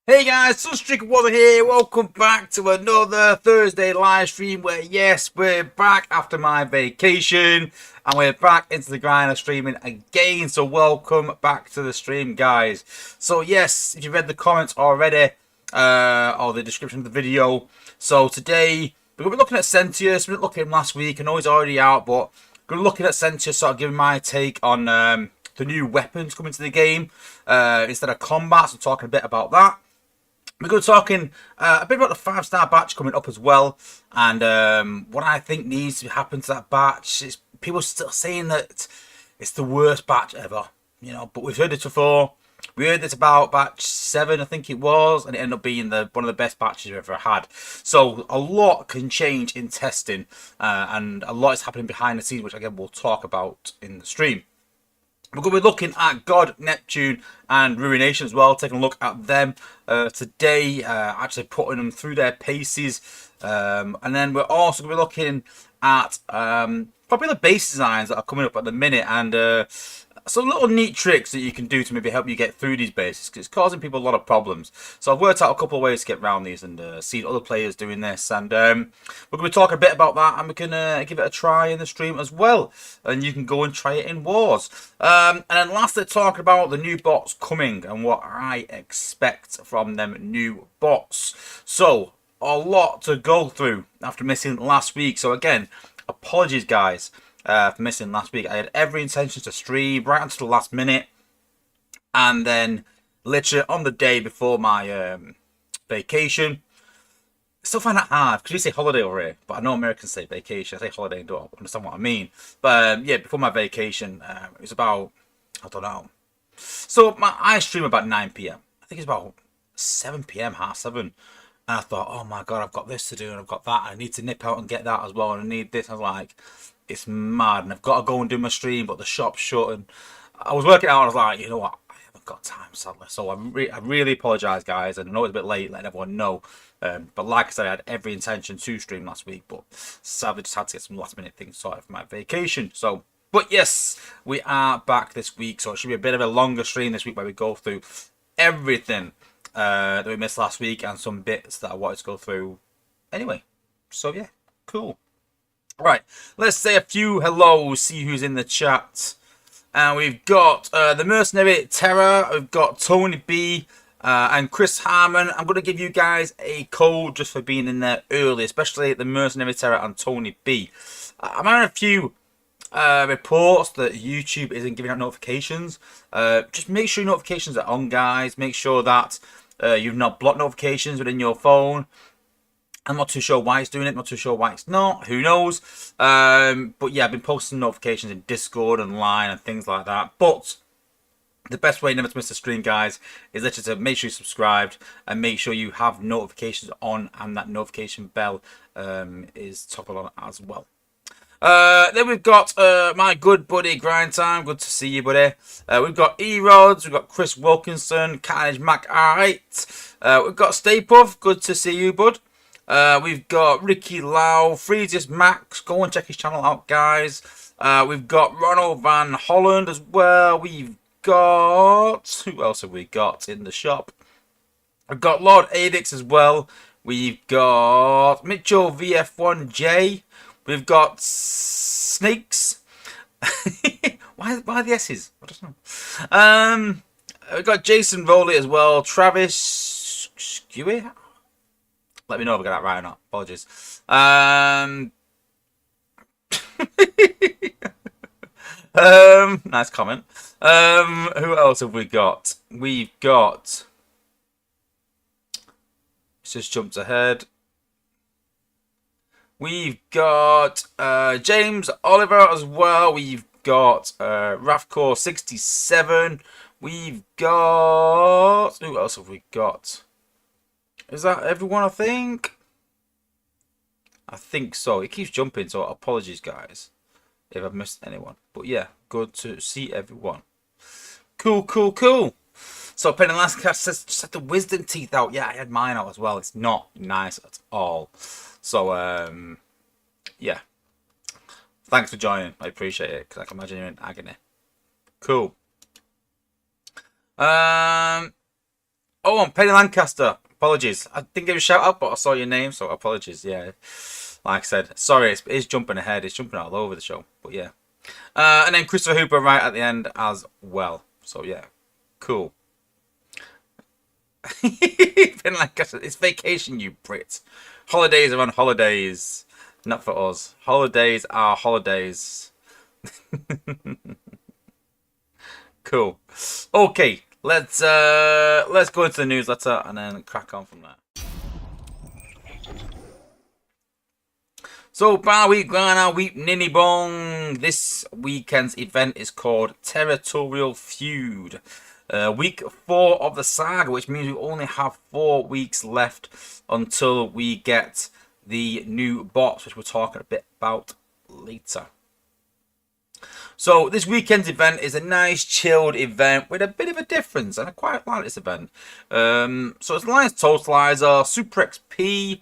Hey guys, Sunstreaker Wozza here. Welcome back to another Thursday live stream where, yes, we're back after my vacation and we're back into the grind of streaming again. So welcome back to the stream, guys. So yes, if you've read the comments already or the description of the video, so today we're going to be looking at Sentius. We didn't look at him last week. I know he's already out, but we're going to be looking at Sentius, sort of giving my take on the new weapons coming to the game instead of combat. So talking a bit about that. We're going to be talking a bit about the 5-star batch coming up as well, and what I think needs to happen to that batch. Is people still saying that it's the worst batch ever, you know, but we've heard it before. We heard this about batch 7, I think it was, and it ended up being one of the best batches we've ever had. So a lot can change in testing, and a lot is happening behind the scenes, which again we'll talk about in the stream. We're going to be looking at God, Neptune, and Ruination as well, taking a look at them today, actually putting them through their paces. And then we're also going to be looking at probably the base designs that are coming up at the minute, and some little neat tricks that you can do to maybe help you get through these bases, because it's causing people a lot of problems. So I've worked out a couple of ways to get around these and seen other players doing this, and we're going to be talking a bit about that, and we can give it a try in the stream as well, and you can go and try it in Wars. And then lastly, talking about the new bots coming and what I expect from them new bots. So a lot to go through after missing last week, so again, apologies guys for missing last week. I had every intention to stream right until the last minute, and then literally on the day before my vacation, still find that hard because we say holiday over here, but I know Americans say vacation. I say holiday and don't understand what I mean. But yeah, before my vacation, it was about, I don't know. So I stream about 9 p.m. I think it's about 7 p.m., half 7. And I thought, oh my God, I've got this to do and I've got that. I need to nip out and get that as well. And I need this. I was like, it's mad. And I've got to go and do my stream, but the shop's shut. And I was working out. And I was like, you know what? I haven't got time, sadly. So I really apologise, guys. And I know it's a bit late, letting everyone know. But like I said, I had every intention to stream last week. But sadly, just had to get some last minute things sorted for my vacation. So, but yes, we are back this week. So it should be a bit of a longer stream this week where we go through everything that we missed last week and some bits that I wanted to go through anyway. So yeah, cool. Right, let's say a few hellos, see who's in the chat. And we've got the Mercenary Terror, we've got Tony B and Chris Harmon. I'm going to give you guys a code just for being in there early, especially the Mercenary Terror and Tony B. I'm having a few reports that YouTube isn't giving out notifications. Just make sure your notifications are on, guys. Make sure that you've not blocked notifications within your phone. I'm not too sure why it's doing it. Not too sure why it's not. Who knows? But yeah, I've been posting notifications in Discord and Line and things like that. But the best way never to miss a stream, guys, is literally to make sure you're subscribed and make sure you have notifications on and that notification bell is toggled on as well. Then we've got my good buddy Grind Time. Good to see you, buddy. We've got E-Rods. We've got Chris Wilkinson. Carnage Mac. Alright. We've got Stay Puff. Good to see you, bud. We've got Ricky Lau. Freezius Max. Go and check his channel out, guys. We've got Ronald Van Holland as well. We've got... Who else have we got in the shop? We've got Lord Adix as well. We've got Mitchell VF1J. We've got Snakes. why the S's? I don't know. We've got Jason Rowley as well. Travis Skewy. Let me know if I got that right or not. Apologies. Nice comment. Who else have we got? We've got... Let's just jumped ahead. We've got James Oliver as well. We've got Rafcore 67. We've got... Who else have we got? Is that everyone, I think? I think so. It keeps jumping, so apologies, guys, if I've missed anyone. But yeah, good to see everyone. Cool, cool, cool. So Penny Last Cast says, just had the wisdom teeth out. Yeah, I had mine out as well. It's not nice at all. So, yeah. Thanks for joining. I appreciate it, because I can imagine you're in agony. Cool. Oh, I'm Penny Lancaster. Apologies. I didn't give a shout out, but I saw your name, so apologies. Yeah. Like I said, sorry, it is jumping ahead. It's jumping all over the show, but yeah. And then Christopher Hooper right at the end as well. So, yeah. Cool. Penny Lancaster, it's vacation, you Brits. Holidays are on holidays. Not for us. Holidays are holidays. Cool. Okay, let's go into the newsletter and then crack on from there. So, bar week, Grana week, Ninny Bong. This weekend's event is called Territorial Feud. Week 4 of the saga, which means we only have 4 weeks left until we get the new bots, which we're talking a bit about later. So this weekend's event is a nice chilled event with a bit of a difference, and I quite like this event. So it's Alliance Totalizer, Super XP,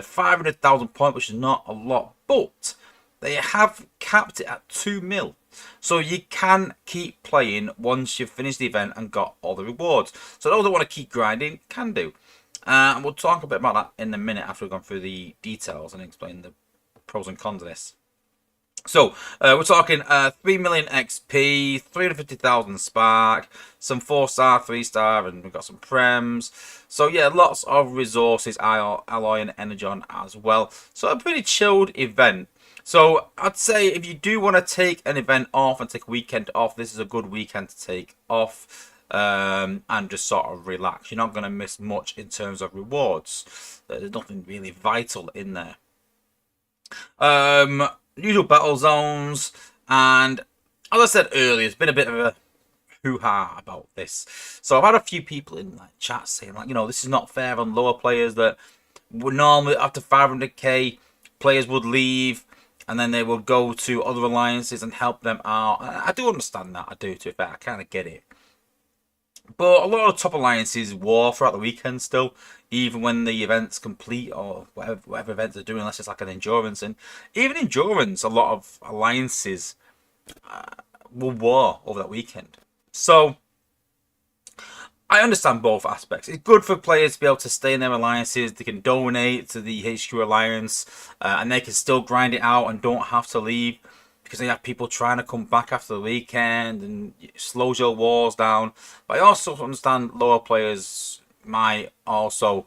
500,000 points, which is not a lot, but they have capped it at 2 mil. So you can keep playing once you've finished the event and got all the rewards. So those that want to keep grinding can do. And we'll talk a bit about that in a minute after we've gone through the details and explain the pros and cons of this. So, we're talking 3 million XP, 350,000 Spark, some 4-star, 3-star, and we've got some Prems. So, yeah, lots of resources, alloy and energon as well. So, a pretty chilled event. So, I'd say if you do want to take an event off and take a weekend off, this is a good weekend to take off. and just sort of relax. You're not going to miss much in terms of rewards. There's nothing really vital in there. Usual battle zones, and as I said earlier, it's been a bit of a hoo-ha about this. So I've had a few people in like chat saying like, this is not fair on lower players, that would normally after 500k players would leave and then they would go to other alliances and help them out. I do understand that. I do, to be fair. I kind of get it. But a lot of top alliances war throughout the weekend still, even when the event's complete or whatever events they're doing, unless it's like an endurance. And even endurance, a lot of alliances will war over that weekend. So I understand both aspects. It's good for players to be able to stay in their alliances. They can donate to the HQ alliance, and they can still grind it out and don't have to leave, because they have people trying to come back after the weekend and it slows your wars down. But I also understand lower players might also,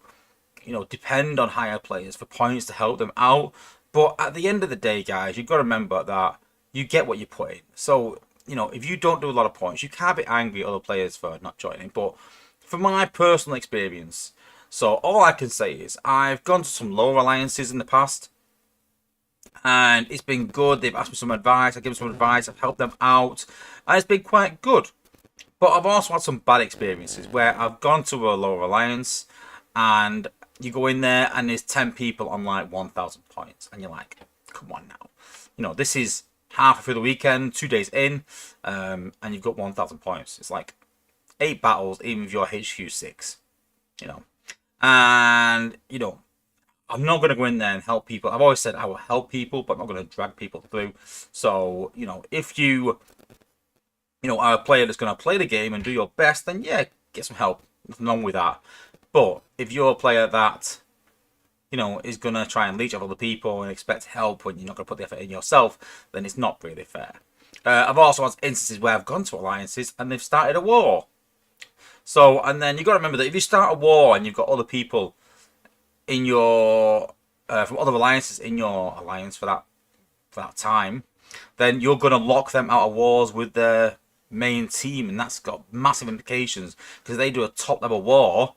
depend on higher players for points to help them out. But at the end of the day, guys, you've got to remember that you get what you put in. So, if you don't do a lot of points, you can't be angry at other players for not joining. But from my personal experience, so all I can say is I've gone to some lower alliances in the past, and it's been good. They've asked me some advice, I've given some advice, I've helped them out, and it's been quite good. But I've also had some bad experiences where I've gone to a lower alliance and you go in there and there's 10 people on like 1,000 points, and you're like, come on now. This is half through the weekend, 2 days in, and you've got 1,000 points. It's like 8 battles, even if you're HQ 6, and I'm not going to go in there and help people. I've always said I will help people, but I'm not going to drag people through. So, if you, are a player that's going to play the game and do your best, then yeah, get some help. Nothing wrong with that. But if you're a player that, is going to try and leech off other people and expect help when you're not going to put the effort in yourself, then it's not really fair. I've also had instances where I've gone to alliances and they've started a war. So, and then you've got to remember that if you start a war and you've got other people in your from other alliances in your alliance for that time, then you're going to lock them out of wars with their main team, and that's got massive implications, because they do a top level war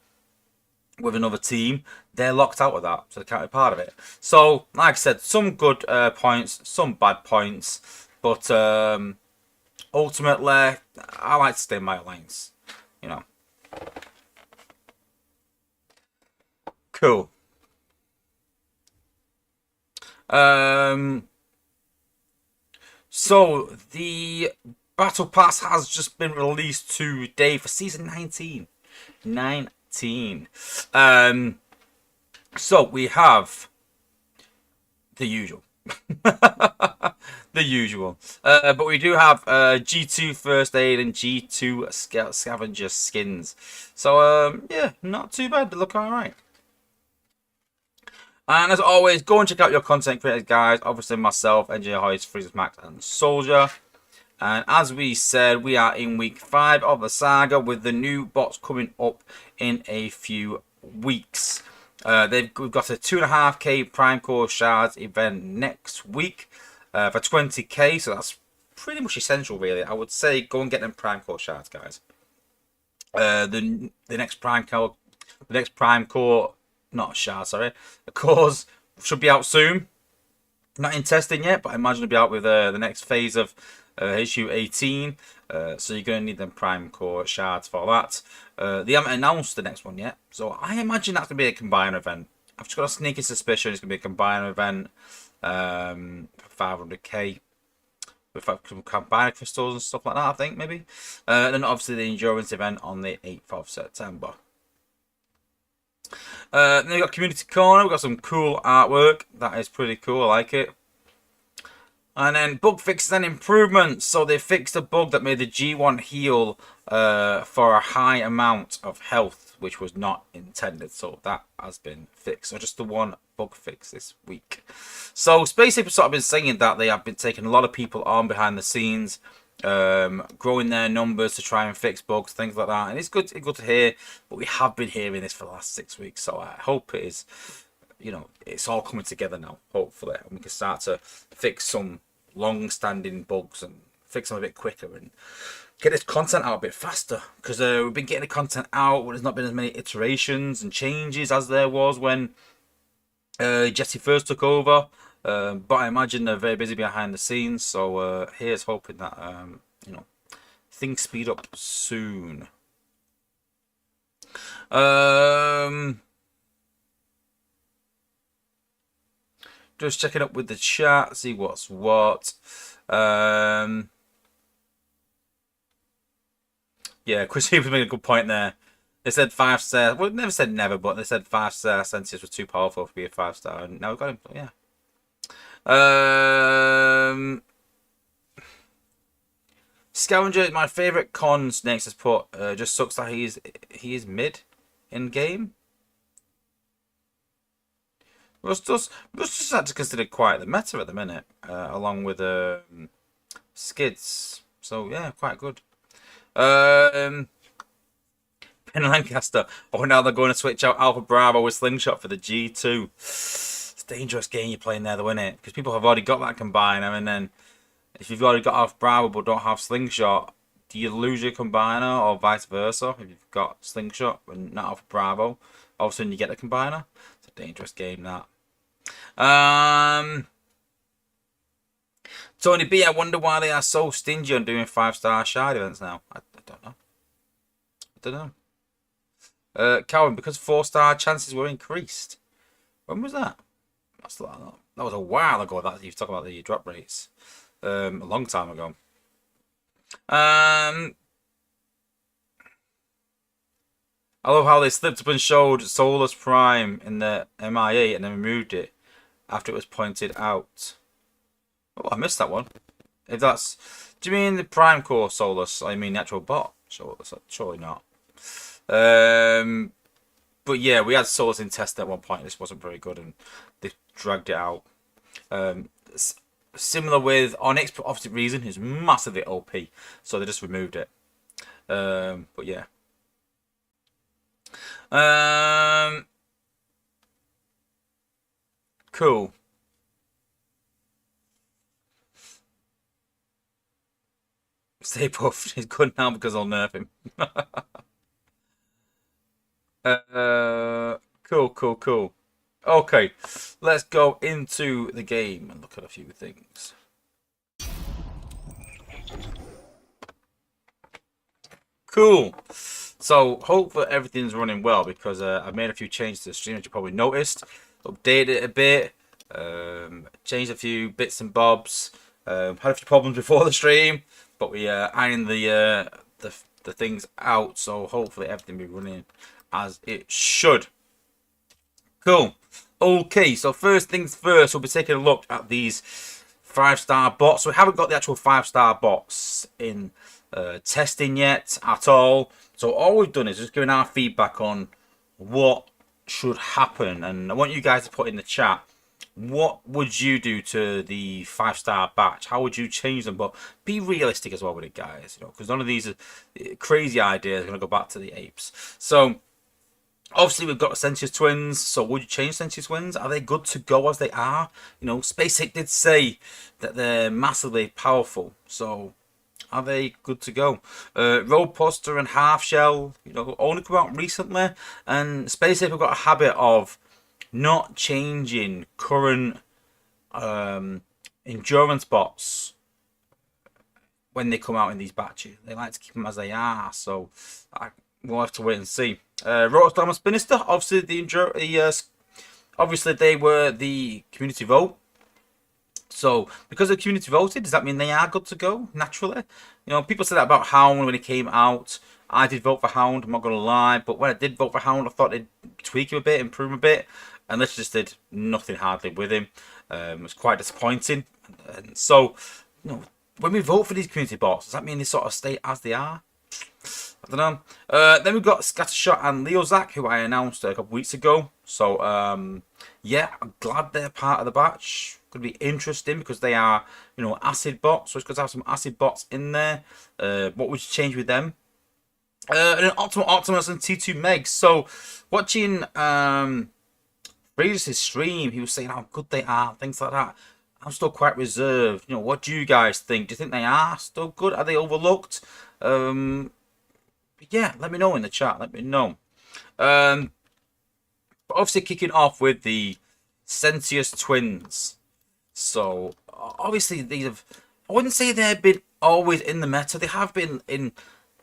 with another team, they're locked out of that, so they can't be part of it. So like I said, some good points, some bad points, but ultimately I like to stay in my alliance. Cool. So the Battle Pass has just been released today for Season 19. So we have the usual. The usual. But we do have G2 First Aid and G2 Scavenger Skins. So, yeah, not too bad. They look alright. And as always, go and check out your content creators, guys. Obviously, myself, NJ Hoyes, Freezes Max, and Soldier. And as we said, we are in week 5 of the saga, with the new bots coming up in a few weeks. We've got a 2.5k Prime Core Shards event next week for 20k, so that's pretty much essential, really. I would say go and get them Prime Core Shards, guys. The next Prime Core, not shard, sorry, the cores should be out soon. Not in testing yet, but I imagine it'll be out with the next phase of issue 18. So you're going to need them Prime Core Shards for that. They haven't announced the next one yet, so I imagine that's going to be a combiner event. I've just got a sneaky suspicion it's going to be a combiner event for 500k. With combiner crystals and stuff like that, I think, maybe. And then obviously the endurance event on the 8th of September. Then we've got Community Corner. We've got some cool artwork. That is pretty cool. I like it. And then bug fixes and improvements. So they fixed a bug that made the G1 heal for a high amount of health, which was not intended. So that has been fixed. So just the one bug fix this week. So Space Ape have sort of been saying that they have been taking a lot of people on behind the scenes, growing their numbers to try and fix bugs, things like that. And it's good to hear. But we have been hearing this for the last 6 weeks. So I hope it is, it's all coming together now, hopefully. And we can start to fix some long-standing bugs and fix them a bit quicker and get this content out a bit faster, because we've been getting the content out, but there's not been as many iterations and changes as there was when Jesse first took over. But I imagine they're very busy behind the scenes, so here's hoping that you know, things speed up soon. Just checking up with the chat, see what's what. Yeah, Chris Hooper's made a good point there. They said 5-star. Well, never said never, but they said 5-star Sentius was too powerful to be a 5-star, and now we've got him. Yeah. Scavenger is my favourite con. Snakes has put. Just sucks that he is mid in game. Rust just had to consider quite the meta at the minute, along with Skids. So yeah, quite good. Penn Lancaster. Oh, now they're going to switch out Alpha Bravo with Slingshot for the G2. It's a dangerous game you're playing there, though, isn't it? Because people have already got that combiner, and then if you've already got Alpha Bravo but don't have Slingshot, do you lose your combiner, or vice versa? If you've got Slingshot and not Alpha Bravo, all of a sudden you get the combiner. It's a dangerous game, that. Tony B, I wonder why they are so stingy on doing 5-star shard events now. I don't know. I don't know. Calvin, because 4-star chances were increased. When was that? That was a while ago. That you talk about the drop rates. A long time ago. I love how they slipped up and showed Solus Prime in the MIA and then removed it after it was pointed out. Oh, I missed that one. If that's... Do you mean the Prime Core Solus? I mean the actual bot Solus? Surely not. But yeah, we had Solus in test at one point. This wasn't very good, and they dragged it out. Similar with Onyx, for opposite reason, is massively OP, so they just removed it. But yeah. Cool. Stay puffed. He's good now because I'll nerf him. Cool. Okay, let's go into the game and look at a few things. Cool. So, hopefully everything's running well, because I've made a few changes to the stream, as you probably noticed. Updated it a bit, changed a few bits and bobs. Had a few problems before the stream, but we ironed the things out, so hopefully everything will be running as it should. Cool. Okay, so first things first, we'll be taking a look at these 5-star bots. So we haven't got the actual 5-star bots in testing yet at all. So all we've done is just giving our feedback on what should happen, and I want you guys to put in the chat, what would you do to the 5-star batch? How would you change them? But be realistic as well with it, guys, you know, because none of these are crazy ideas are going to go back to the apes. So obviously we've got Sentius Twins. So would you change Sentius Twins? Are they good to go as they are? You know, SpaceX did say that they're massively powerful, so are they good to go? Roadbuster and Half Shell, you know, only come out recently, and SpaceX have got a habit of not changing current endurance bots when they come out in these batches. They like to keep them as they are, so we'll have to wait and see. Rotostorm and Spinister, obviously they were the community vote. So, because the community voted, does that mean they are good to go, naturally? You know, people said that about Hound when he came out. I did vote for Hound, I'm not going to lie. But when I did vote for Hound, I thought they'd tweak him a bit, improve him a bit. And this just did nothing hardly with him. It was quite disappointing. And so, you know, when we vote for these community bots, does that mean they sort of stay as they are? I don't know. Then we've got Scattershot and Leozak, who I announced a couple weeks ago. So, yeah, I'm glad they're part of the batch. Could be interesting because they are, you know, acid bots. So it's good to have some acid bots in there. What would you change with them? And then Optimus and T2 Megs. So, watching Regis' stream, he was saying how good they are, things like that. I'm still quite reserved. You know, what do you guys think? Do you think they are still good? Are they overlooked? Yeah, let me know in the chat. Let me know. But obviously, kicking off with the Sentius twins. So obviously, these have. I wouldn't say they've been always in the meta. They have been in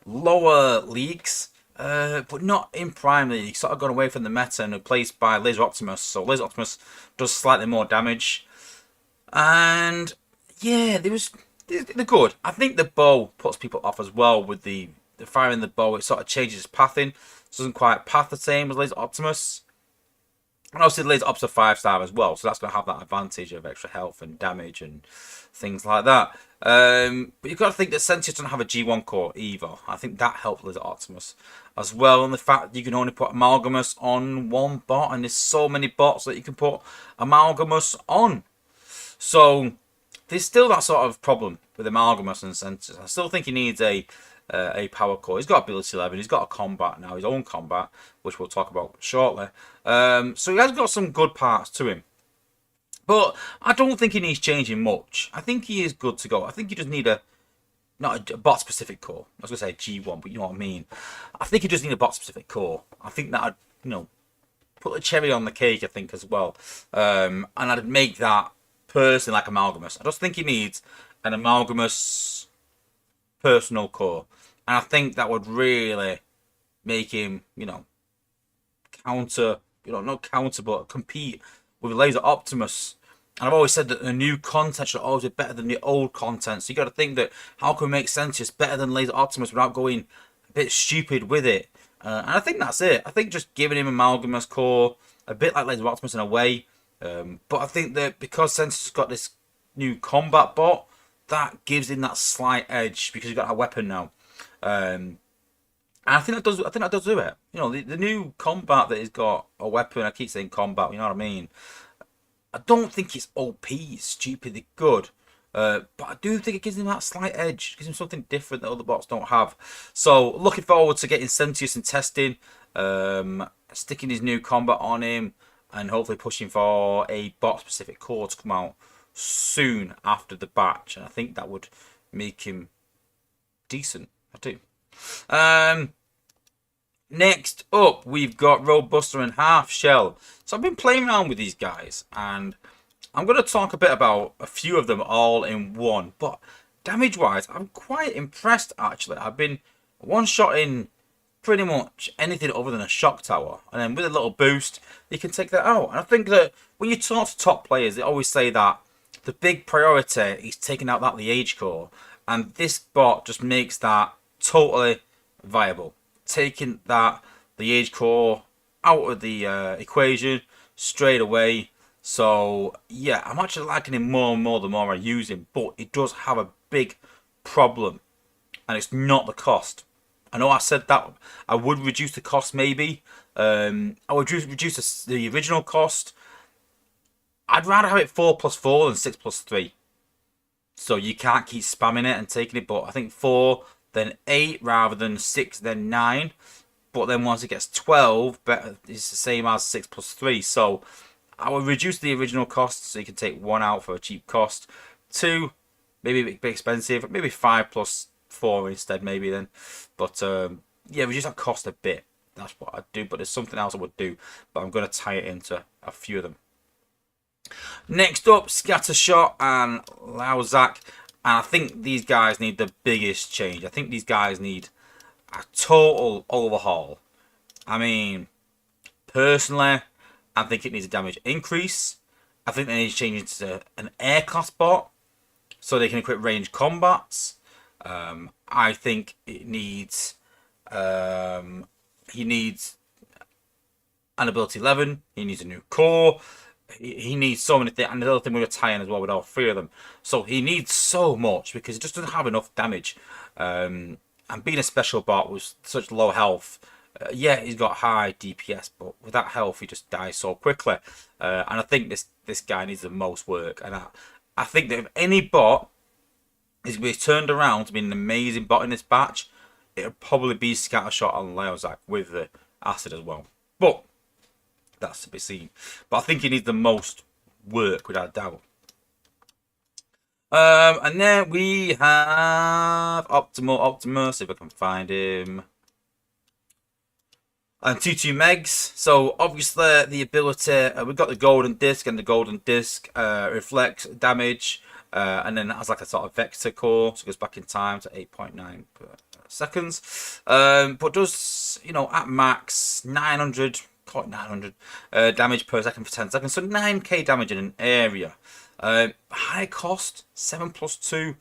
lower leagues, but not in prime league. Sort of gone away from the meta and replaced by Laser Optimus. So Laser Optimus does slightly more damage, and yeah, they're good. I think the bow puts people off as well with the firing the bow. It sort of changes its pathing. It doesn't quite path the same as Laser Optimus. And obviously, the Laser Op's a 5-star as well, so that's going to have that advantage of extra health and damage and things like that. But you've got to think that Sentius doesn't have a G1 core either. I think that helps Laser Optimus as well. And the fact that you can only put Amalgamus on one bot, and there's so many bots that you can put Amalgamus on. So there's still that sort of problem with Amalgamus and Sentius. I still think he needs a power core. He's got ability 11. He's got a combat now, his own combat, which we'll talk about shortly. So he has got some good parts to him. But I don't think he needs changing much. I think he is good to go. I think he just need not a bot specific core. I was going to say G1, but you know what I mean. I think he just need a bot specific core. I think that I'd, put a cherry on the cake, I think, as well. And I'd make that person like Amalgamus. I just think he needs an Amalgamus personal core. And I think that would really make him, counter, not counter, but compete with Laser Optimus. And I've always said that the new content should always be better than the old content. So you got to think that how can we make Sentius better than Laser Optimus without going a bit stupid with it? And I think that's it. I think just giving him Amalgamus core, a bit like Laser Optimus in a way. But I think that because Sentius has got this new combat bot, that gives him that slight edge because he's got a weapon now. And I think that does. I think that does do it. The new combat that he's got a weapon. I keep saying combat. You know what I mean? I don't think it's OP, stupidly good. But I do think it gives him that slight edge. It gives him something different that other bots don't have. So looking forward to getting Sentius and testing, sticking his new combat on him, and hopefully pushing for a bot specific core to come out soon after the batch. And I think that would make him decent. I do. Next up, we've got Roadbuster and Half Shell. So I've been playing around with these guys, and I'm going to talk a bit about a few of them all in one. But damage-wise, I'm quite impressed, actually. I've been one-shotting pretty much anything other than a shock tower. And then with a little boost, you can take that out. And I think that when you talk to top players, they always say that the big priority is taking out that Liege core. And this bot just makes that totally viable. Taking that Liege core out of the equation straight away. So yeah, I'm actually liking him more and more the more I use him. But it does have a big problem, and it's not the cost. I know I said that I would reduce the cost maybe. I would reduce the original cost. I'd rather have it 4+4 than 6+3. So you can't keep spamming it and taking it, but I think 4, then 8 rather than 6, then 9. But then once it gets 12, it's the same as 6+3. So I would reduce the original cost so you can take 1 out for a cheap cost. 2, maybe a bit expensive, maybe 5+4 instead, maybe then. But yeah, reduce that cost a bit. That's what I'd do. But there's something else I would do, but I'm going to tie it into a few of them. Next up, Scattershot and Lauzak. And I think these guys need the biggest change. I think these guys need a total overhaul. I mean, personally, I think it needs a damage increase. I think they need to change it to an air class bot so they can equip range combats. I think it needs he needs an ability 11. He needs a new core. He needs so many things, and the other thing we're going to tie in as well with all 3 of them. So he needs so much because he just doesn't have enough damage. And being a special bot with such low health, yeah, he's got high DPS, but with that health, he just dies so quickly. And I think this guy needs the most work. And I think that if any bot is be turned around to be an amazing bot in this batch, it would probably be Scattershot and Laozak with the acid as well. But that's to be seen. But I think he needs the most work, without a doubt. And then we have Optimus, if I can find him. And 2 megs. So obviously the ability, we've got the golden disc, and the golden disc reflects damage, and then it has like a sort of vector core, so it goes back in time to 8.9 seconds. But does, you know, at max 900, call it 900 damage per second for 10 seconds, so 9k damage in an area. High cost, 7+2.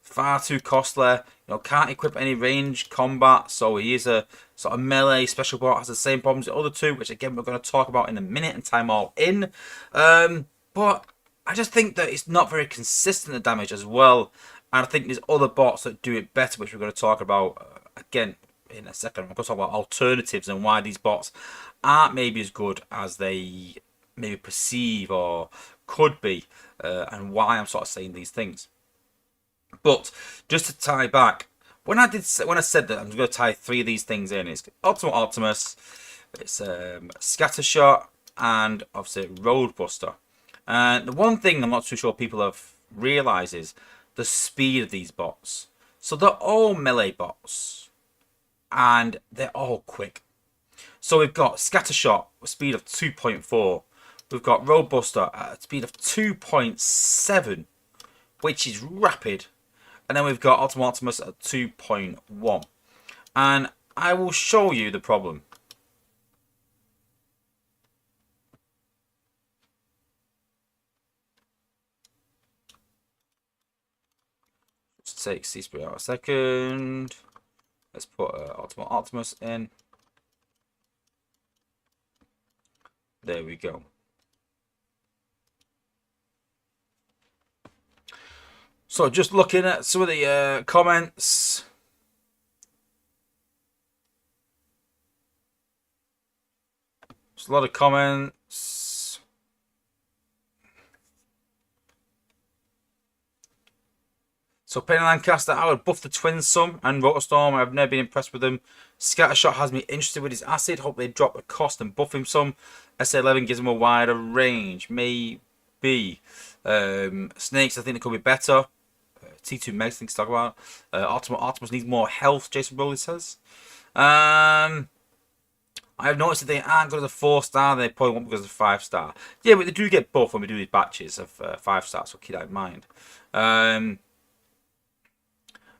Far too costly. You know, can't equip any range combat, so he is a sort of melee special bot. Has the same problems as the other two, which again we're going to talk about in a minute and time all in. But I just think that it's not very consistent the damage as well, and I think there's other bots that do it better, which we're going to talk about again in a second. We're going to talk about alternatives and why these bots aren't maybe as good as they maybe perceive or could be, and why I'm sort of saying these things. But just to tie back, when I said that I'm going to tie 3 of these things in, it's Optimal Optimus, it's Scattershot, and obviously Roadbuster. And the one thing I'm not too sure people have realised is the speed of these bots. So they're all melee bots, and they're all quick. So we've got Scattershot with speed of 2.4. We've got Roadbuster at a speed of 2.7, which is rapid. And then we've got Optimal Optimus at 2.1. And I will show you the problem. Just take C-Spirit out a second. Let's put Optimal Optimus in. There we go. So just looking at some of the comments. There's a lot of comments. So Penny Lancaster, I would buff the twins some, and Rotorstorm, I've never been impressed with them. Scattershot has me interested with his acid. Hope they drop the cost and buff him some. SA11 gives him a wider range. Maybe. Snakes, I think it could be better. T2 Megs things to talk about. Optimus needs more health, Jason Rowley says. I've noticed that they aren't good as a 4-star, they probably won't because of 5-star. Yeah, but they do get buff when we do these batches of 5 stars, so keep that in mind.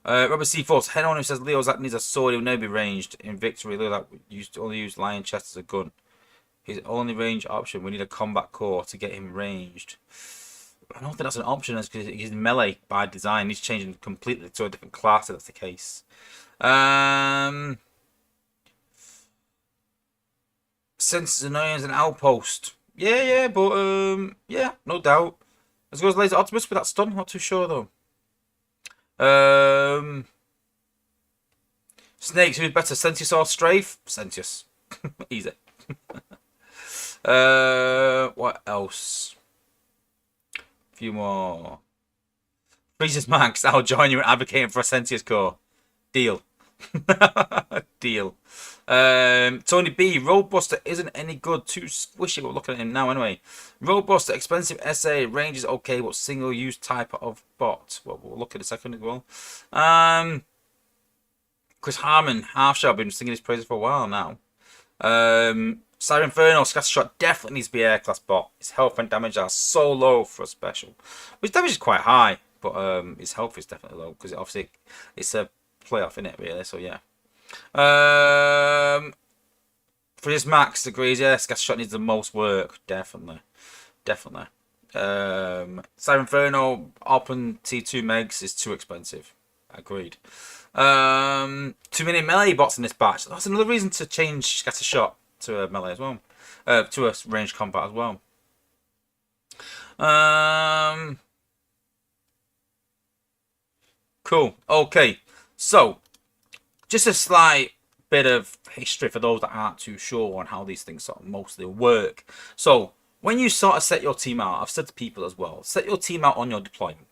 Robert C. Force, anyone who says Leo's that needs a sword, he'll never be ranged in victory. Leo that used to only use lion chest as a gun. His only range option, we need a combat core to get him ranged. I don't think that's an option because he's melee by design. He's changing completely to a different class if that's the case. Senses annoying as an outpost. Yeah, but yeah, no doubt. As good as Laser Optimus with that stun, not too sure though. Snakes, who's better, Sentius or Strafe? Sentius. Easy. What else? Few more. Freezes Max, I'll join you in advocating for a Sentius core. Deal. Deal. Tony B, Roadbuster isn't any good. Too squishy. We're looking at him now anyway. Roadbuster, expensive SA, range is okay, but single use type of bot. Well, we'll look at a second as well. Chris Harmon, Half Shell, been singing his praises for a while now. Siren Inferno, Scattershot definitely needs to be air class bot. His health and damage are so low for a special. His damage is quite high, but his health is definitely low because obviously it's a playoff, isn't it, really? So yeah. For his max agrees, yeah, Scattershot needs the most work, definitely. Siren Inferno, open T2 Megs is too expensive. Agreed. Too many melee bots in this batch. That's another reason to change Scattershot to a melee as well. To a ranged combat as well. Cool. Okay. So, just a slight bit of history for those that aren't too sure on how these things sort of mostly work. So, when you sort of set your team out, I've said to people as well, set your team out on your deployment.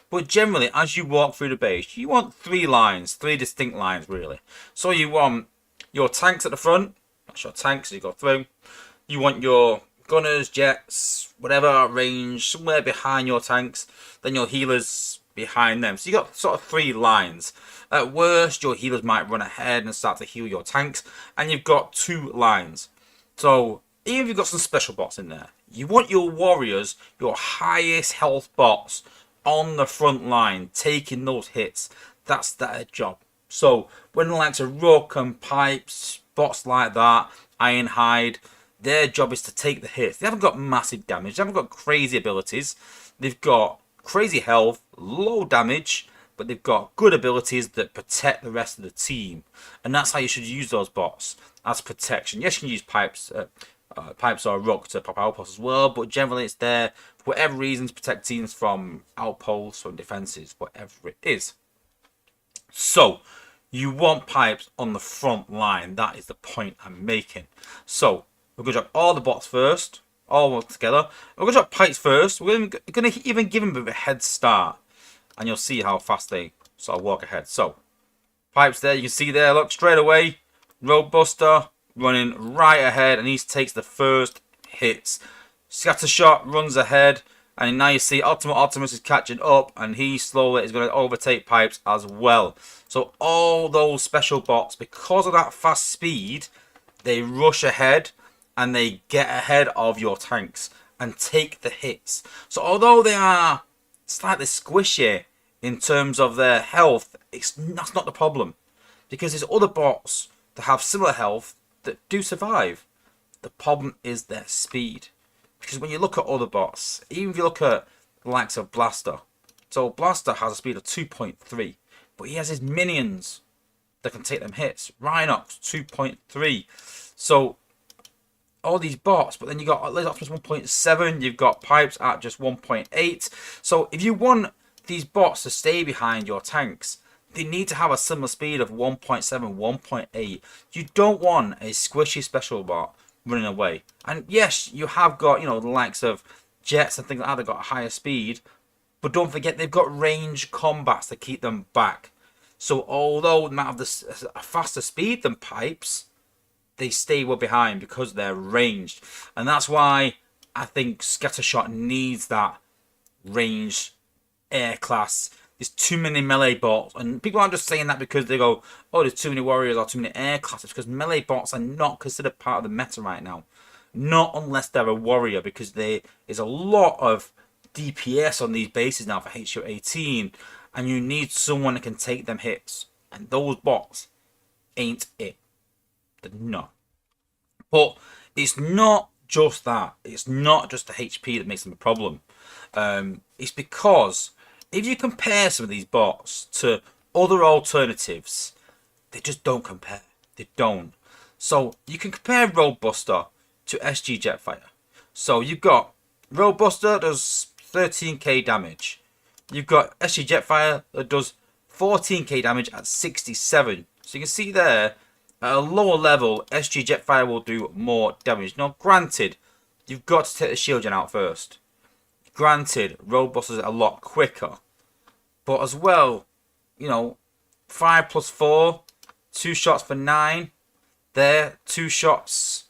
But generally, as you walk through the base, you want 3 lines, 3 distinct lines, really. So you want your tanks at the front. That's your tanks as you go through. You want your gunners, jets, whatever range, somewhere behind your tanks. Then your healers behind them. So you got sort of 3 lines. At worst, your healers might run ahead and start to heal your tanks, and you've got 2 lines. So even if you've got some special bots in there, you want your warriors, your highest health bots, on the front line, taking those hits. That's their job. So when the likes of Rook and Pipes, bots like that, Ironhide, their job is to take the hits. They haven't got massive damage. They haven't got crazy abilities. They've got crazy health, low damage, but they've got good abilities that protect the rest of the team. And that's how you should use those bots, as protection. Yes, you can use Pipes or Rook to pop outposts as well, but generally it's there for whatever reasons, protect teams from outposts or defenses, whatever it is. So you want Pipes on the front line. That is the point I'm making. So we're going to drop all the bots first, all together. We're going to drop Pipes first. We're going to even give them a bit of a head start, and you'll see how fast they sort of walk ahead. So Pipes there, you can see there, look, straight away, Roadbuster running right ahead, and he takes the first hits. Scattershot runs ahead, and now you see Ultimate Optimus is catching up, and he slowly is going to overtake Pipes as well. So all those special bots, because of that fast speed, they rush ahead and they get ahead of your tanks and take the hits. So although they are slightly squishy in terms of their health, that's not the problem, because there's other bots that have similar health that do survive. The problem is their speed. Because when you look at other bots, even if you look at the likes of Blaster, so Blaster has a speed of 2.3, but he has his minions that can take them hits. Rhinox 2.3. So all these bots, but then you got Optimus 1.7, you've got Pipes at just 1.8. So if you want these bots to stay behind your tanks, they need to have a similar speed of 1.7, 1.8. You don't want a squishy special bot running away. And yes, you have got, the likes of jets and things like that that got a higher speed, but don't forget they've got range combats to keep them back. So although they might have a faster speed than Pipes, they stay well behind because they're ranged. And that's why I think Scattershot needs that ranged air class. There's too many melee bots, and people aren't just saying that because they go, oh, there's too many warriors or too many air classes, because melee bots are not considered part of the meta right now. Not unless they're a warrior, because there is a lot of DPS on these bases now for HO 18, and you need someone that can take them hits, and those bots ain't it. They're not. But it's not just that. It's not just the HP that makes them a problem. It's because if you compare some of these bots to other alternatives, they just don't compare. They don't. So you can compare Roadbuster to SG Jetfire. So you've got Roadbuster does 13k damage. You've got SG Jetfire that does 14k damage at 67. So you can see there, at a lower level, SG Jetfire will do more damage. Now, granted, you've got to take the shield gen out first. Granted, Roadbuster's a lot quicker. But as well, 5 plus 4, 2 shots for 9. There, 2 shots.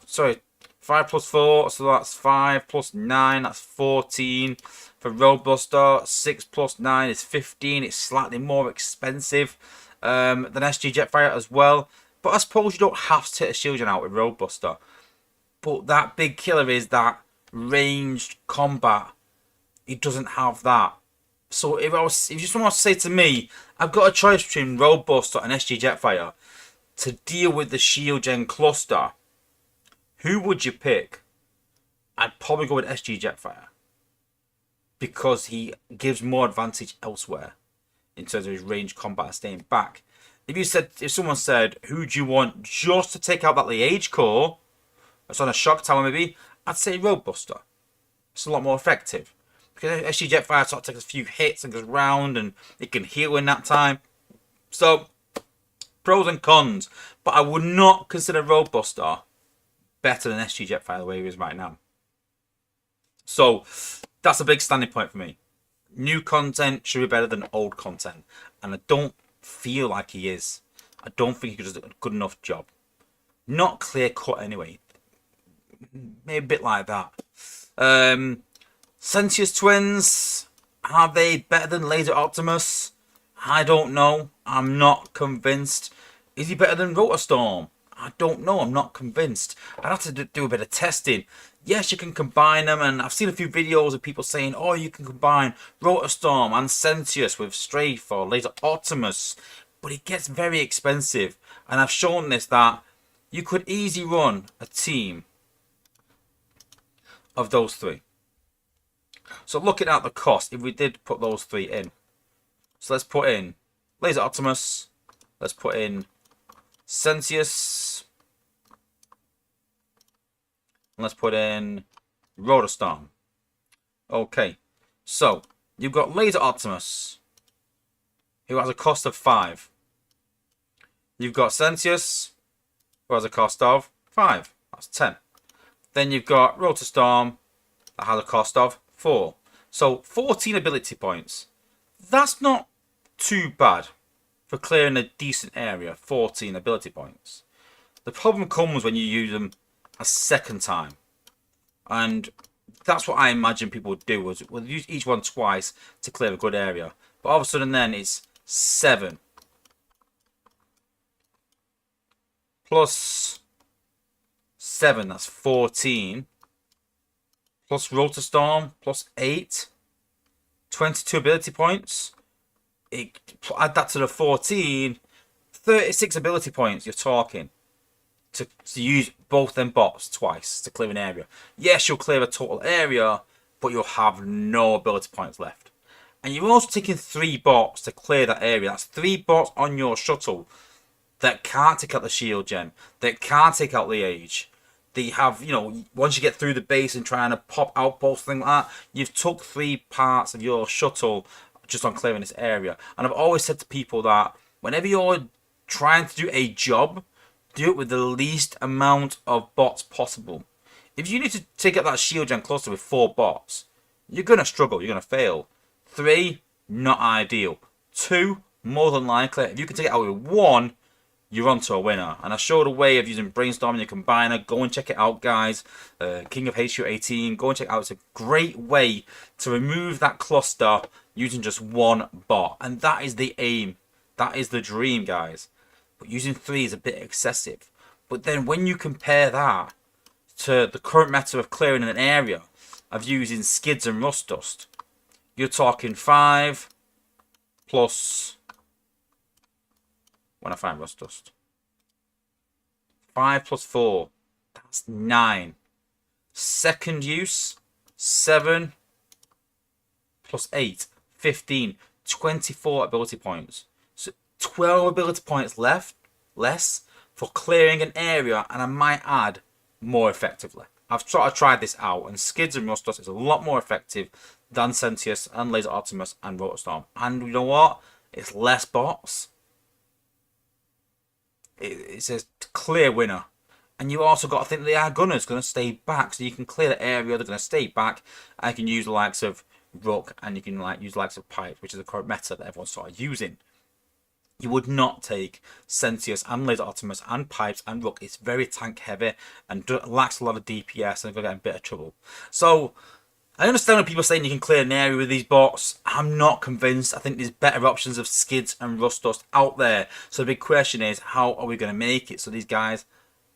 Sorry, 5 plus 4, so that's 5 plus 9, that's 14. For Roadbuster, 6 plus 9 is 15. It's slightly more expensive than SG Jetfire as well. But I suppose you don't have to take the shield gen out with Roadbuster. But that big killer is that ranged combat. It doesn't have that. So if you someone was to say to me, I've got a choice between Roadbuster and SG Jetfire to deal with the shield gen cluster, who would you pick? I'd probably go with SG Jetfire, because he gives more advantage elsewhere in terms of his range combat and staying back. If someone said, who do you want just to take out that Liege core, that's on a shock tower maybe, I'd say Roadbuster. It's a lot more effective. Because SG Jetfire sort of takes a few hits and goes round, and it can heal in that time. So, pros and cons. But I would not consider Roadbuster better than SG Jetfire the way he is right now. So, that's a big standing point for me. New content should be better than old content. And I don't feel like he is. I don't think he does a good enough job. Not clear cut anyway. maybe a bit like that. Sentius Twins, are they better than Laser Optimus? I don't know. I'm not convinced. Is he better than Rotor Storm? I don't know. I'm not convinced. I'd have to do a bit of testing. Yes, you can combine them, and I've seen a few videos of people saying, oh, you can combine Rotor Storm and Sentius with Strafe or Laser Optimus, but it gets very expensive. And I've shown this that you could easily run a team of those three. So looking at the cost, if we did put those three in. So let's put in Laser Optimus. Let's put in Sentius. And let's put in Rotor Storm. Okay. So you've got Laser Optimus, who has a cost of 5. You've got Sentius, who has a cost of 5. That's 10. Then you've got Rotor Storm, that has a cost of 4. So 14 ability points. That's not too bad for clearing a decent area. 14 ability points. The problem comes when you use them a second time. And that's what I imagine people do, is we'll use each one twice to clear a good area. But all of a sudden then it's 7. Plus 7, that's 14. Plus Rotor Storm, plus 8. 22 ability points. Add that to the 14. 36 ability points you're talking. To use both them bots twice to clear an area. Yes, you'll clear a total area, but you'll have no ability points left. And you're also taking 3 bots to clear that area. That's 3 bots on your shuttle that can't take out the shield gen, that can't take out the age. They have, you know, once you get through the base and trying to pop outposts, thing like that, you've took 3 parts of your shuttle just on clearing this area. And I've always said to people that whenever you're trying to do a job, do it with the least amount of bots possible. If you need to take out that shield gen cluster with 4 bots, you're going to struggle, you're going to fail. 3, not ideal. 2, more than likely. If you can take it out with 1, you're on to a winner. And I showed a way of using Brainstorm in your combiner. Go and check it out, guys. King of HQ 18. Go and check it out. It's a great way to remove that cluster using just 1 bot. And that is the aim. That is the dream, guys. But using 3 is a bit excessive. But then when you compare that to the current meta of clearing an area, of using skids and rust dust, you're talking 5 plus... when I find rust dust. 5 plus 4. That's 9. Second use. 7 plus 8. 15. 24 ability points. So 12 ability points less for clearing an area, and I might add more effectively. I've tried this out, and skids and rust dust is a lot more effective than Sentius and Laser Optimus and Rotor Storm. And you know what? It's less bots. It's a clear winner. And you also got to think the gunners going to stay back, so you can clear the area. They're going to stay back. And you can use the likes of Rook, and you can use the likes of Pipe, which is the current meta that everyone's sort of using. You would not take Sentius and Laser Optimus and Pipes and Rook. It's very tank heavy and lacks a lot of DPS, and going to get in a bit of trouble. So I understand when people are saying you can clear an area with these bots. I'm not convinced. I think there's better options of skids and rust dust out there. So the big question is, how are we going to make it so these guys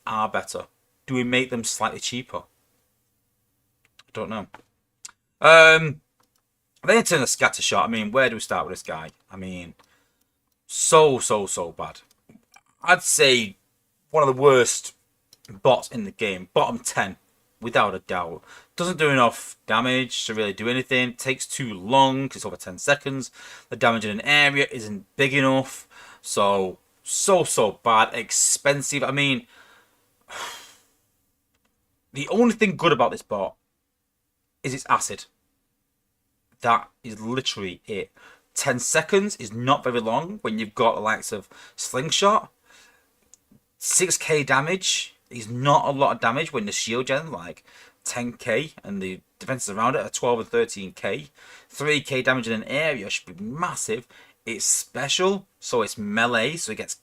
are better? Do we make them slightly cheaper? I don't know. Then in terms of scatter shot, I mean, where do we start with this guy? I mean, so bad. I'd say one of the worst bots in the game. Bottom 10. Without a doubt. Doesn't do enough damage to really do anything. Takes too long because it's over 10 seconds. The damage in an area isn't big enough. So bad. Expensive. I mean, the only thing good about this bot is its acid. That is literally it. 10 seconds is not very long when you've got the likes of Slingshot. 6k damage is not a lot of damage when the shield gen like 10k and the defenses around it are 12 and 13k. 3k damage in an area should be massive. It's special, so it's melee, so it gets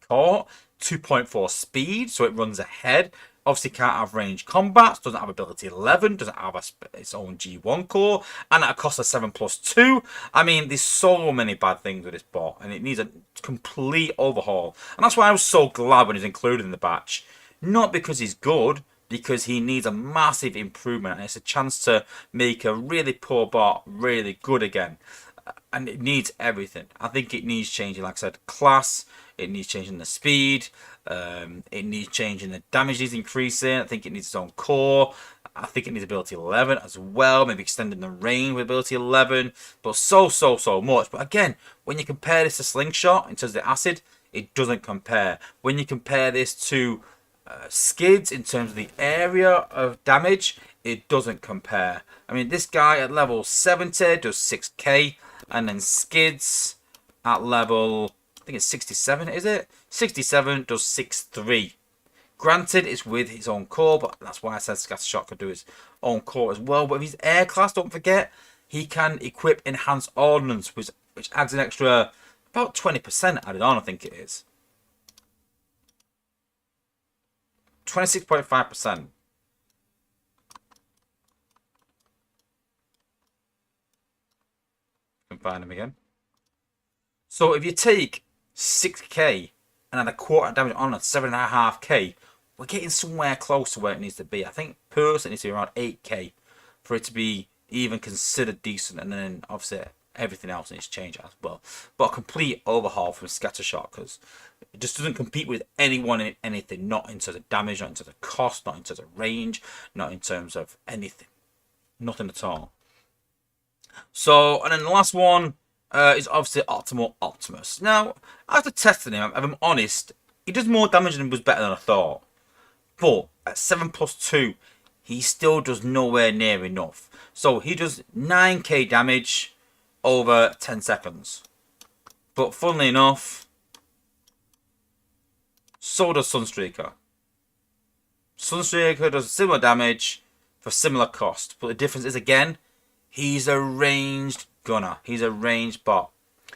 caught. 2.4 speed, so it runs ahead. Obviously can't have range combats, doesn't have ability 11, doesn't have its own G1 core, and at a cost of 7+2. I mean, there's so many bad things with this bot, and it needs a complete overhaul. And that's why I was so glad when he's included in the batch. Not because he's good, because he needs a massive improvement, and it's a chance to make a really poor bot really good again. And it needs everything. I think it needs changing, like I said, class. It needs changing the speed. It needs changing the damage needs increasing. I think it needs its own core. I think it needs ability 11 as well. Maybe extending the range with ability 11. But so much. But again, when you compare this to Slingshot in terms of the acid, it doesn't compare. When you compare this to Skids in terms of the area of damage, it doesn't compare. I mean, this guy at level 70 does 6k. And then Skids at level, I think it's 67, is it? 67 does 6.3. Granted, it's with his own core, but that's why I said Scattershot could do his own core as well. But if he's air class, don't forget, he can equip enhanced ordnance, which adds an extra about 20% added on, I think it is. 26.5%. Can find him again. So if you take 6k and add a quarter damage on at 7.5k, we're getting somewhere close to where it needs to be. I think personally it needs to be around 8k for it to be even considered decent, and then obviously everything else needs to change as well. But a complete overhaul from Scattershot, because it just doesn't compete with anyone in anything, not in terms of damage, not in terms of cost, not in terms of range, not in terms of anything. Nothing at all. So, and then the last one is obviously Optimal Optimus. Now, after testing him, if I'm honest, he does more damage and was better than I thought. But at 7+2, he still does nowhere near enough. So he does 9k damage over 10 seconds. But funnily enough, so does Sunstreaker. Sunstreaker does similar damage for similar cost. But the difference is, again, he's a ranged gunner. He's a ranged bot.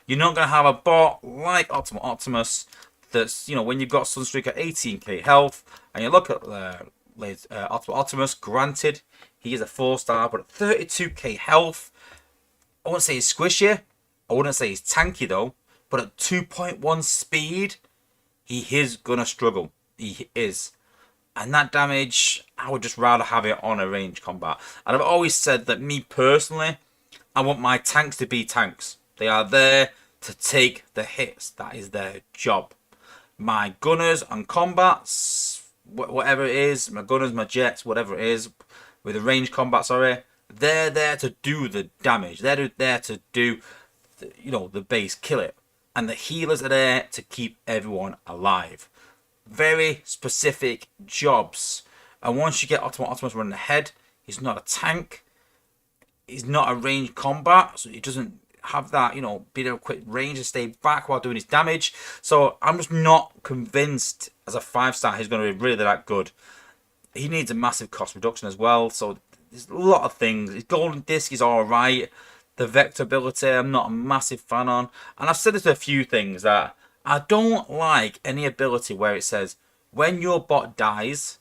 You're not going to have a bot like Optimal Optimus that's, you know, when you've got Sunstreaker 18k health, and you look at Optimal Optimus, granted, he is a 4-star, but at 32k health, I wouldn't say he's squishy. I wouldn't say he's tanky, though. But at 2.1 speed, he is going to struggle. He is. And that damage, I would just rather have it on a range combat. And I've always said that me personally, I want my tanks to be tanks. They are there to take the hits. That is their job. My gunners and combats, whatever it is, my gunners, my jets, whatever it is, with the range combat, sorry, they're there to do the damage. They're there to do, the base, kill it. And the healers are there to keep everyone alive. Very specific jobs. And once you get Optimal Optimus running ahead, he's not a tank. He's not a ranged combat, so he doesn't have that, be able to quick range and stay back while doing his damage. So I'm just not convinced as a 5-star he's going to be really that good. He needs a massive cost reduction as well. So there's a lot of things. His golden disc is alright. The vector ability I'm not a massive fan on. And I've said this a few things that I don't like any ability where it says when your bot dies,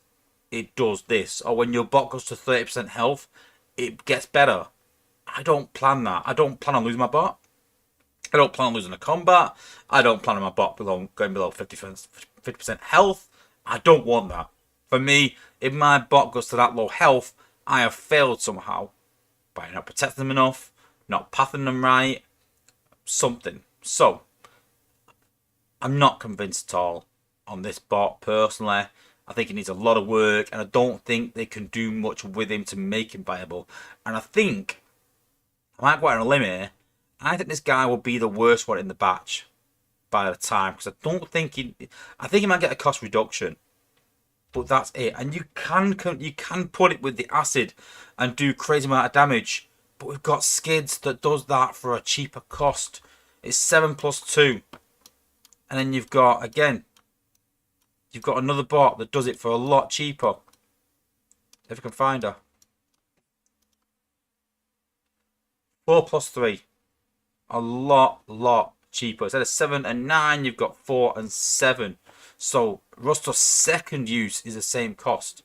it does this. Or when your bot goes to 30% health, it gets better. I don't plan that. I don't plan on losing my bot. I don't plan on losing a combat. I don't plan on my bot going below 50% health. I don't want that. For me, if my bot goes to that low health, I have failed somehow by not protecting them enough, not pathing them right, something. So, I'm not convinced at all on this bot personally. I think he needs a lot of work, and I don't think they can do much with him to make him viable. And I think, I might go out on a limb here, I think this guy will be the worst one in the batch by the time, because I think he might get a cost reduction, but that's it. And you can put it with the acid and do crazy amount of damage, but we've got Skids that does that for a cheaper cost. It's 7+2, and then you've got, again, you've got another bot that does it for a lot cheaper. If you can find her. 4+3. A lot cheaper. Instead of 7 and 9, you've got 4 and 7. So Rustdust's second use is the same cost.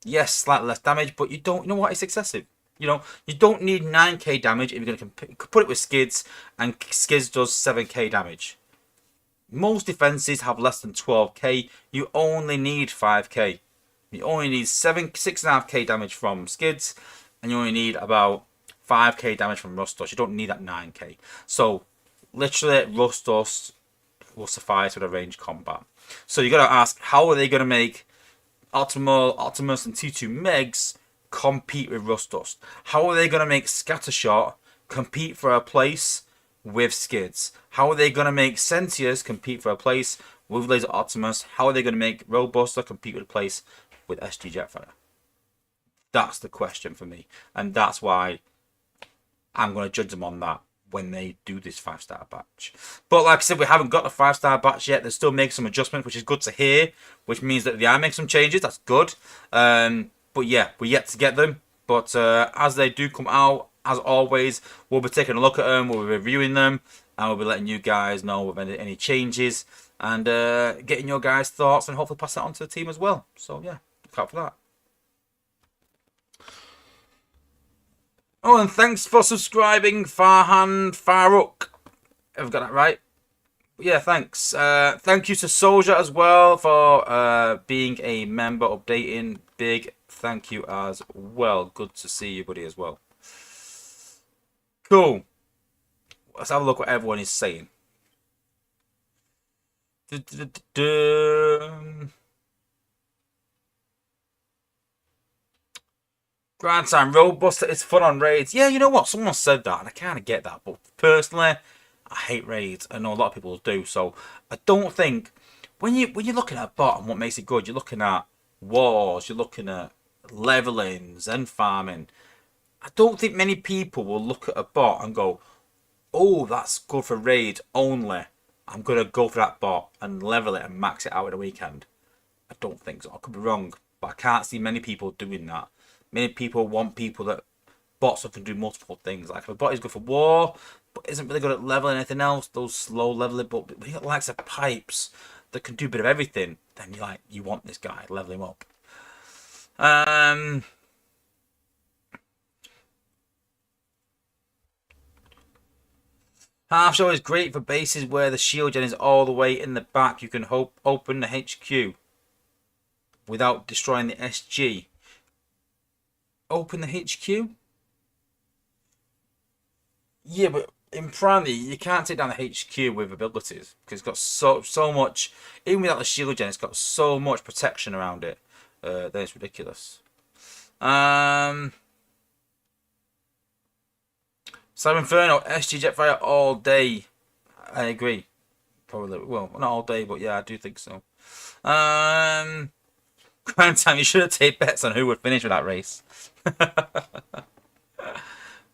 Yes, slightly less damage, but you know what? It's excessive. You don't need 9k damage if you're going to put it with Skids, and Skids does 7k damage. Most defenses have less than 12k. You only need 5k. You only need 6.5k damage from Skids, and you only need about 5k damage from Rustdust. You don't need that 9k. So, literally, Rustdust will suffice with a ranged combat. So you got to ask, how are they going to make Optimus, and T2 Megs compete with Rustdust? How are they going to make Scattershot compete for a place with Skids? How are they going to make Sentius compete for a place with Laser Optimus? How are they going to make Roadbuster compete with a place with SG Jetfire? That's the question for me, and that's why I'm going to judge them on that when they do this 5-star batch. But like I said, we haven't got the 5-star batch yet. They're still making some adjustments, which is good to hear, which means that they are making some changes. That's good. But yeah, we're yet to get them. But as they do come out, as always, we'll be taking a look at them, we'll be reviewing them, and we'll be letting you guys know of any changes, and getting your guys' thoughts, and hopefully pass that on to the team as well. So yeah, look out for that. Oh, and thanks for subscribing, Farhan Farouk. Have I got that right? Yeah, thanks. Thank you to Soldier as well for being a member, updating. Big thank you as well. Good to see you, buddy, as well. Cool. Let's have a look what everyone is saying. Grand time, Roadbuster is fun on raids. Yeah, you know what? Someone said that, and I kind of get that. But personally, I hate raids. I know a lot of people do. So I don't think when you're looking at a bot and what makes it good, you're looking at wars, you're looking at levelings and farming. I don't think many people will look at a bot and go, "Oh, that's good for raid only. I'm gonna go for that bot and level it and max it out in a weekend." I don't think so. I could be wrong, but I can't see many people doing that. Many people want people that bots that can do multiple things. Like if a bot is good for war, but isn't really good at leveling anything else, those slow leveling. But when you got likes of pipes that can do a bit of everything, then you want this guy, level him up. Half show is great for bases where the shield gen is all the way in the back. You can open the HQ without destroying the SG. Open the HQ? Yeah, but in Prime, you can't take down the HQ with abilities because it's got so much. Even without the shield gen, it's got so much protection around it. That it's ridiculous. Cyber Inferno, SG Jetfire all day. I agree. Probably, well, not all day, but yeah, I do think so. Grand time, you should have taken bets on who would finish with that race.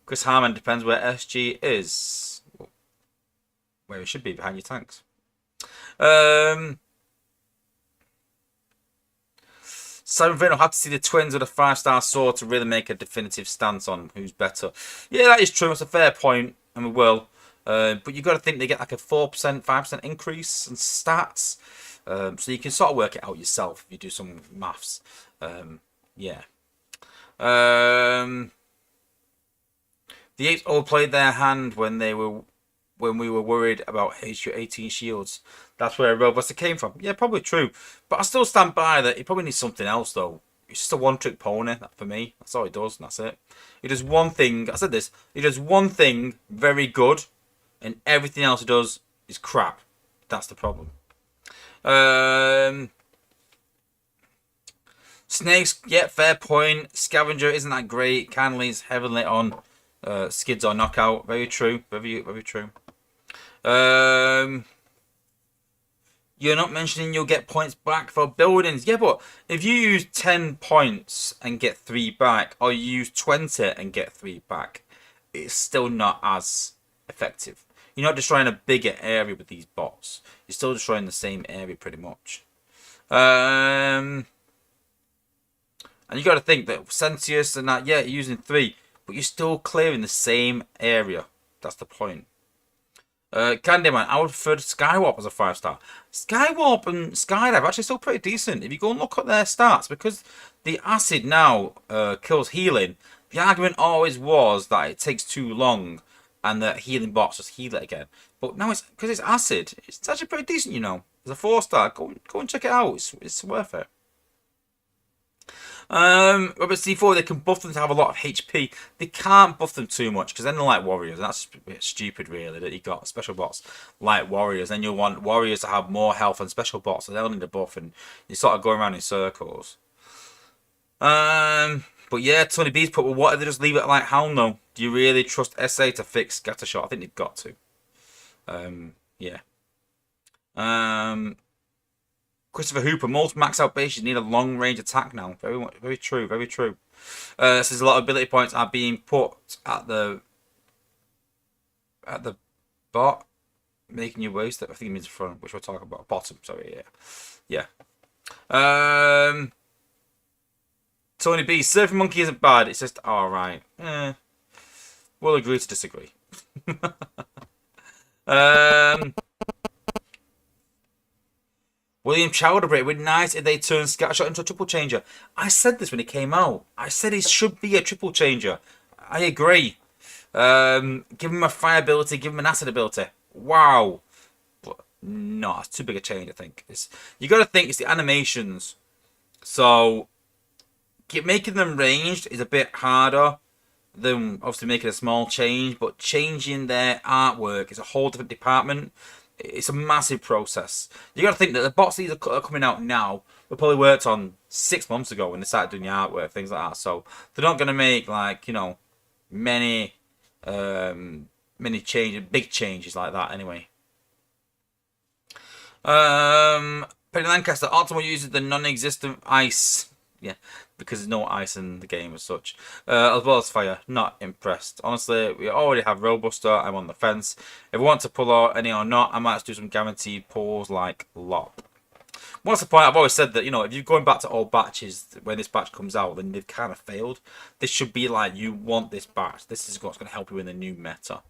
Chris Harmon, depends where SG is. Where it should be, behind your tanks. Simon Vino had to see the twins with a 5-star sword to really make a definitive stance on who's better. Yeah, that is true. It's a fair point, and we will. But you've got to think they get like a 4%, 5% increase in stats. So you can sort of work it out yourself if you do some maths. Yeah. The Apes overplayed their hand when we were worried about HQ18 shields. That's where Robuster came from. Yeah, probably true. But I still stand by that he probably needs something else though. It's just a one-trick pony for me. That's all he does, and that's it. He does one thing. I said this. He does one thing very good, and everything else he does is crap. That's the problem. Snakes, yeah, fair point. Scavenger isn't that great. Kind of leans heavily on skids or knockout. Very true. Very, very true. You're not mentioning you'll get points back for buildings. Yeah, but if you use 10 points and get 3 back, or you use 20 and get 3 back, it's still not as effective. You're not destroying a bigger area with these bots. You're still destroying the same area pretty much. And you got to think that Sentius and that, yeah, you're using 3, but you're still clearing the same area. That's the point. Candyman, I would prefer Skywarp as a 5-star. Skywarp and Skydive are actually still pretty decent. If you go and look at their stats, because the acid now kills healing, the argument always was that it takes too long and that healing bots just heal it again. But now it's because it's acid, it's actually pretty decent, you know. As a 4-star, go and check it out. It's worth it. Robert C4, they can buff them to have a lot of HP. They can't buff them too much because then they're like warriors. And that's a bit stupid, really, that you got special bots like warriors. Then you'll want warriors to have more health than special bots, so they'll need a buff, and you sort of go around in circles. But yeah, Tony B's put, well, what if they just leave it like Hound though? Do you really trust SA to fix Scattershot? I think they've got to. Yeah. Christopher Hooper, most max out bases need a long range attack now. Very true, very true. Says a lot of ability points are being put at the bot, making you waste it. I think it means front, which we're talking about. Bottom, sorry, yeah. Tony B, Surfing Monkey isn't bad. It's just alright. We'll agree to disagree. William Chowderberry, it would be nice if they turned Scattershot into a triple changer. I said this when it came out. I said he should be a triple changer. I agree. Give him a fire ability, give him an acid ability. Wow. But no, it's too big a change, I think. You got to think it's the animations. So making them ranged is a bit harder than obviously making a small change, but changing their artwork is a whole different department. It's a massive process. You got to think that the bots these are coming out now were probably worked on 6 months ago when they started doing the artwork, things like that. So they're not going to make like, you know, many changes, big changes like that anyway. Penny Lancaster, Optimal uses the non-existent ice. Yeah, because there's no ice in the game as such. As well as fire. Not impressed. Honestly, we already have Robuster. I'm on the fence. If we want to pull out any or not, I might do some guaranteed pulls like Lop. What's the point? I've always said that, you know, if you're going back to old batches, when this batch comes out, then they've kind of failed. This should be like, you want this batch. This is what's going to help you in the new meta.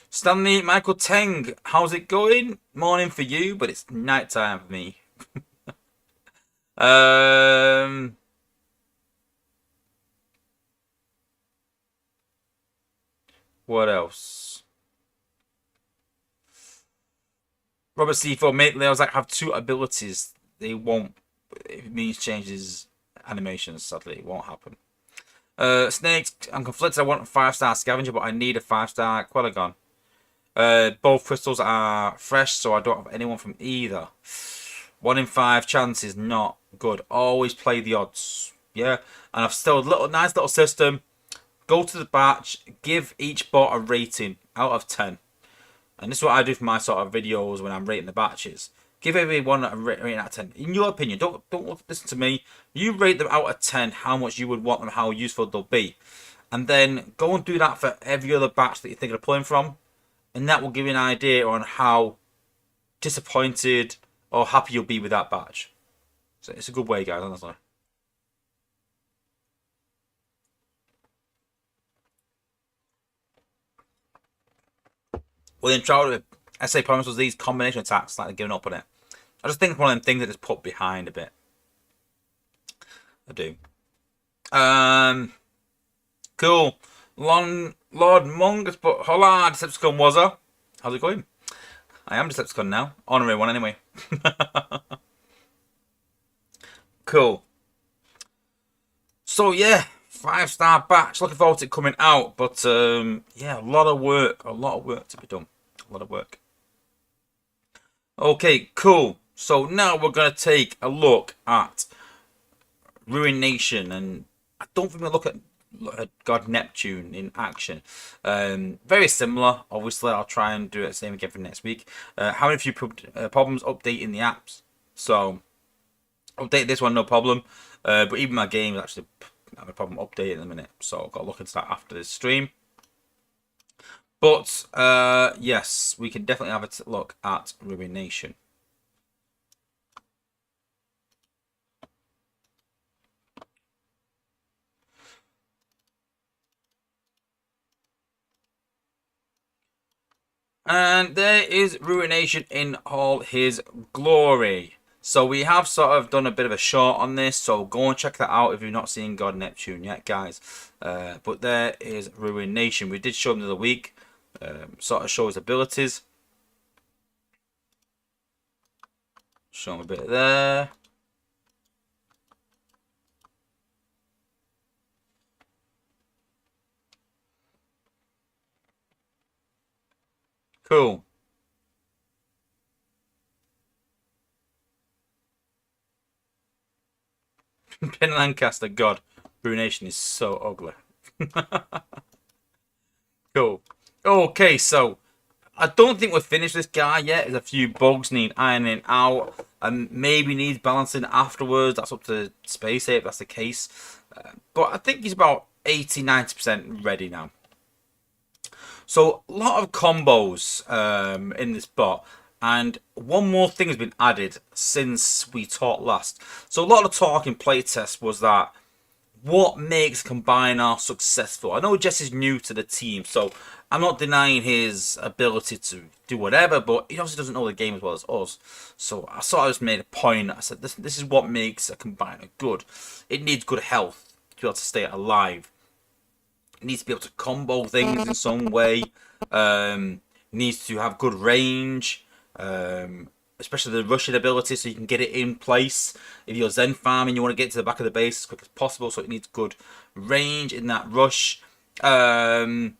Stanley Michael Teng, how's it going? Morning for you, but it's night time for me. What else? Robert C4, make Leos like have 2 abilities. They won't. If it means changes animations, sadly, it won't happen. Snakes, I'm conflicted. I want a 5-star scavenger, but I need a 5-star Quellagon. Both crystals are fresh, so I don't have anyone from either. 1 in 5 chance is not good. Always play the odds. Yeah, and I've still a nice little system. Go to the batch, give each bot a rating out of 10. And this is what I do for my sort of videos when I'm rating the batches. Give everyone a rating out of 10. In your opinion, don't listen to me. You rate them out of 10, how much you would want them, how useful they'll be. And then go and do that for every other batch that you think of pulling from. And that will give you an idea on how disappointed or happy you'll be with that batch. So it's a good way, guys, honestly. William Trout, SA Promise was these combination attacks, like they're giving up on it. I just think it's one of them things that just put behind a bit. I do. Cool. Lord Mongus, but hola, Decepticon Wozza. How's it going? I am Decepticon now. Honorary one anyway. Cool. So yeah, 5-star batch. Looking forward to it coming out. But yeah, a lot of work to be done. A lot of work. Okay, cool. So now we're gonna take a look at Ruination, and I don't think we'll look at God Neptune in action. Very similar. Obviously, I'll try and do it the same again for next week. Having a few problems updating the apps. So, update this one, no problem. But even my game is actually having a problem updating in a minute. So, I've got to look into that after this stream. But, yes, we can definitely have a look at Ruination. And there is Ruination in all his glory. So we have sort of done a bit of a short on this, so go and check that out if you've not seen God Neptune yet, guys. But there is Ruination. We did show him the other week, sort of show his abilities. Show him a bit there. Cool. Ben Lancaster, God, Ruination is so ugly. Cool. Okay, so I don't think we're finished this guy yet. There's a few bugs need ironing out, and maybe needs balancing afterwards. That's up to Space Ape, if that's the case. But I think he's about 80-90% ready now. So a lot of combos in this bot, and one more thing has been added since we talked last. So a lot of the talk in playtest was that what makes Combiner successful. I know Jesse's new to the team, so I'm not denying his ability to do whatever, but he obviously doesn't know the game as well as us. So I sort of just made a point. I said, this is what makes a Combiner good. It needs good health to be able to stay alive. It needs to be able to combo things in some way. Needs to have good range. Especially the rushing ability, so you can get it in place. If you're Zen farming, you want to get to the back of the base as quick as possible, so it needs good range in that rush. And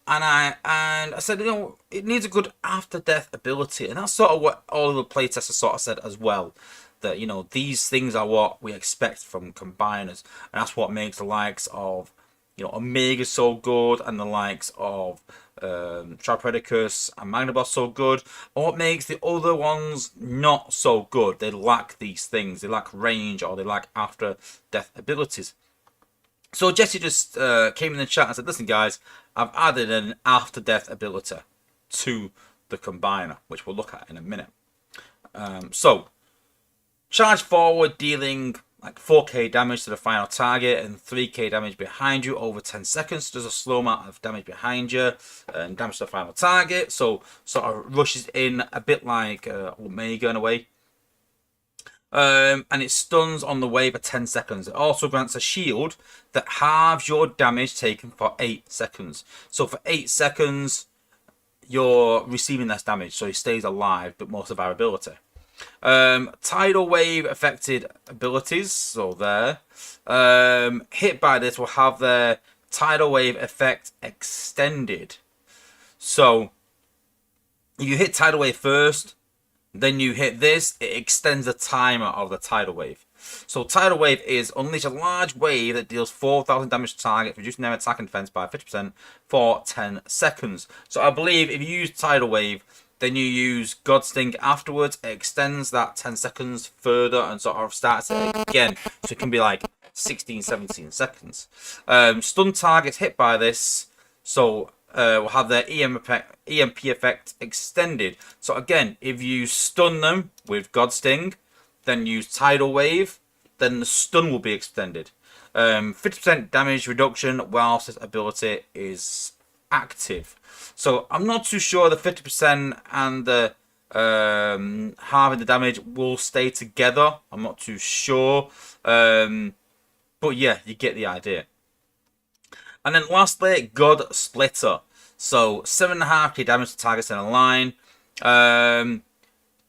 I said, you know, it needs a good after death ability, and that's sort of what all of the playtesters sort of said as well. That, you know, these things are what we expect from combiners, and that's what makes the likes of, you know, Omega so good, and the likes of Tripredicus and Magnaboss so good. And what makes the other ones not so good? They lack these things. They lack range, or they lack after death abilities. So Jesse just came in the chat and said, listen guys, I've added an after death ability to the Combiner, which we'll look at in a minute. So charge forward, dealing like 4k damage to the final target and 3k damage behind you over 10 seconds. Does a slow amount of damage behind you and damage to the final target. So sort of rushes in a bit like Omega in a way. And it stuns on the wave for 10 seconds. It also grants a shield that halves your damage taken for 8 seconds. So for 8 seconds, you're receiving less damage, so he stays alive, but more survivability. Tidal wave affected abilities, so there. Hit by this will have their tidal wave effect extended. So if you hit tidal wave first, then you hit this, it extends the timer of the tidal wave. So tidal wave is unleash a large wave that deals 4,000 damage to target, reducing their attack and defense by 50% for 10 seconds. So I believe if you use tidal wave, then you use God Sting afterwards, it extends that 10 seconds further and sort of starts it again. So it can be like 16, 17 seconds. Stun targets hit by this, so will have their EMP effect extended. So again, if you stun them with God Sting, then use Tidal Wave, then the stun will be extended. 50% damage reduction whilst this ability is active. So I'm not too sure the 50% and the halving the damage will stay together. I'm not too sure. But yeah, you get the idea. And then lastly, God Splitter. So 7.5k damage to targets in a line.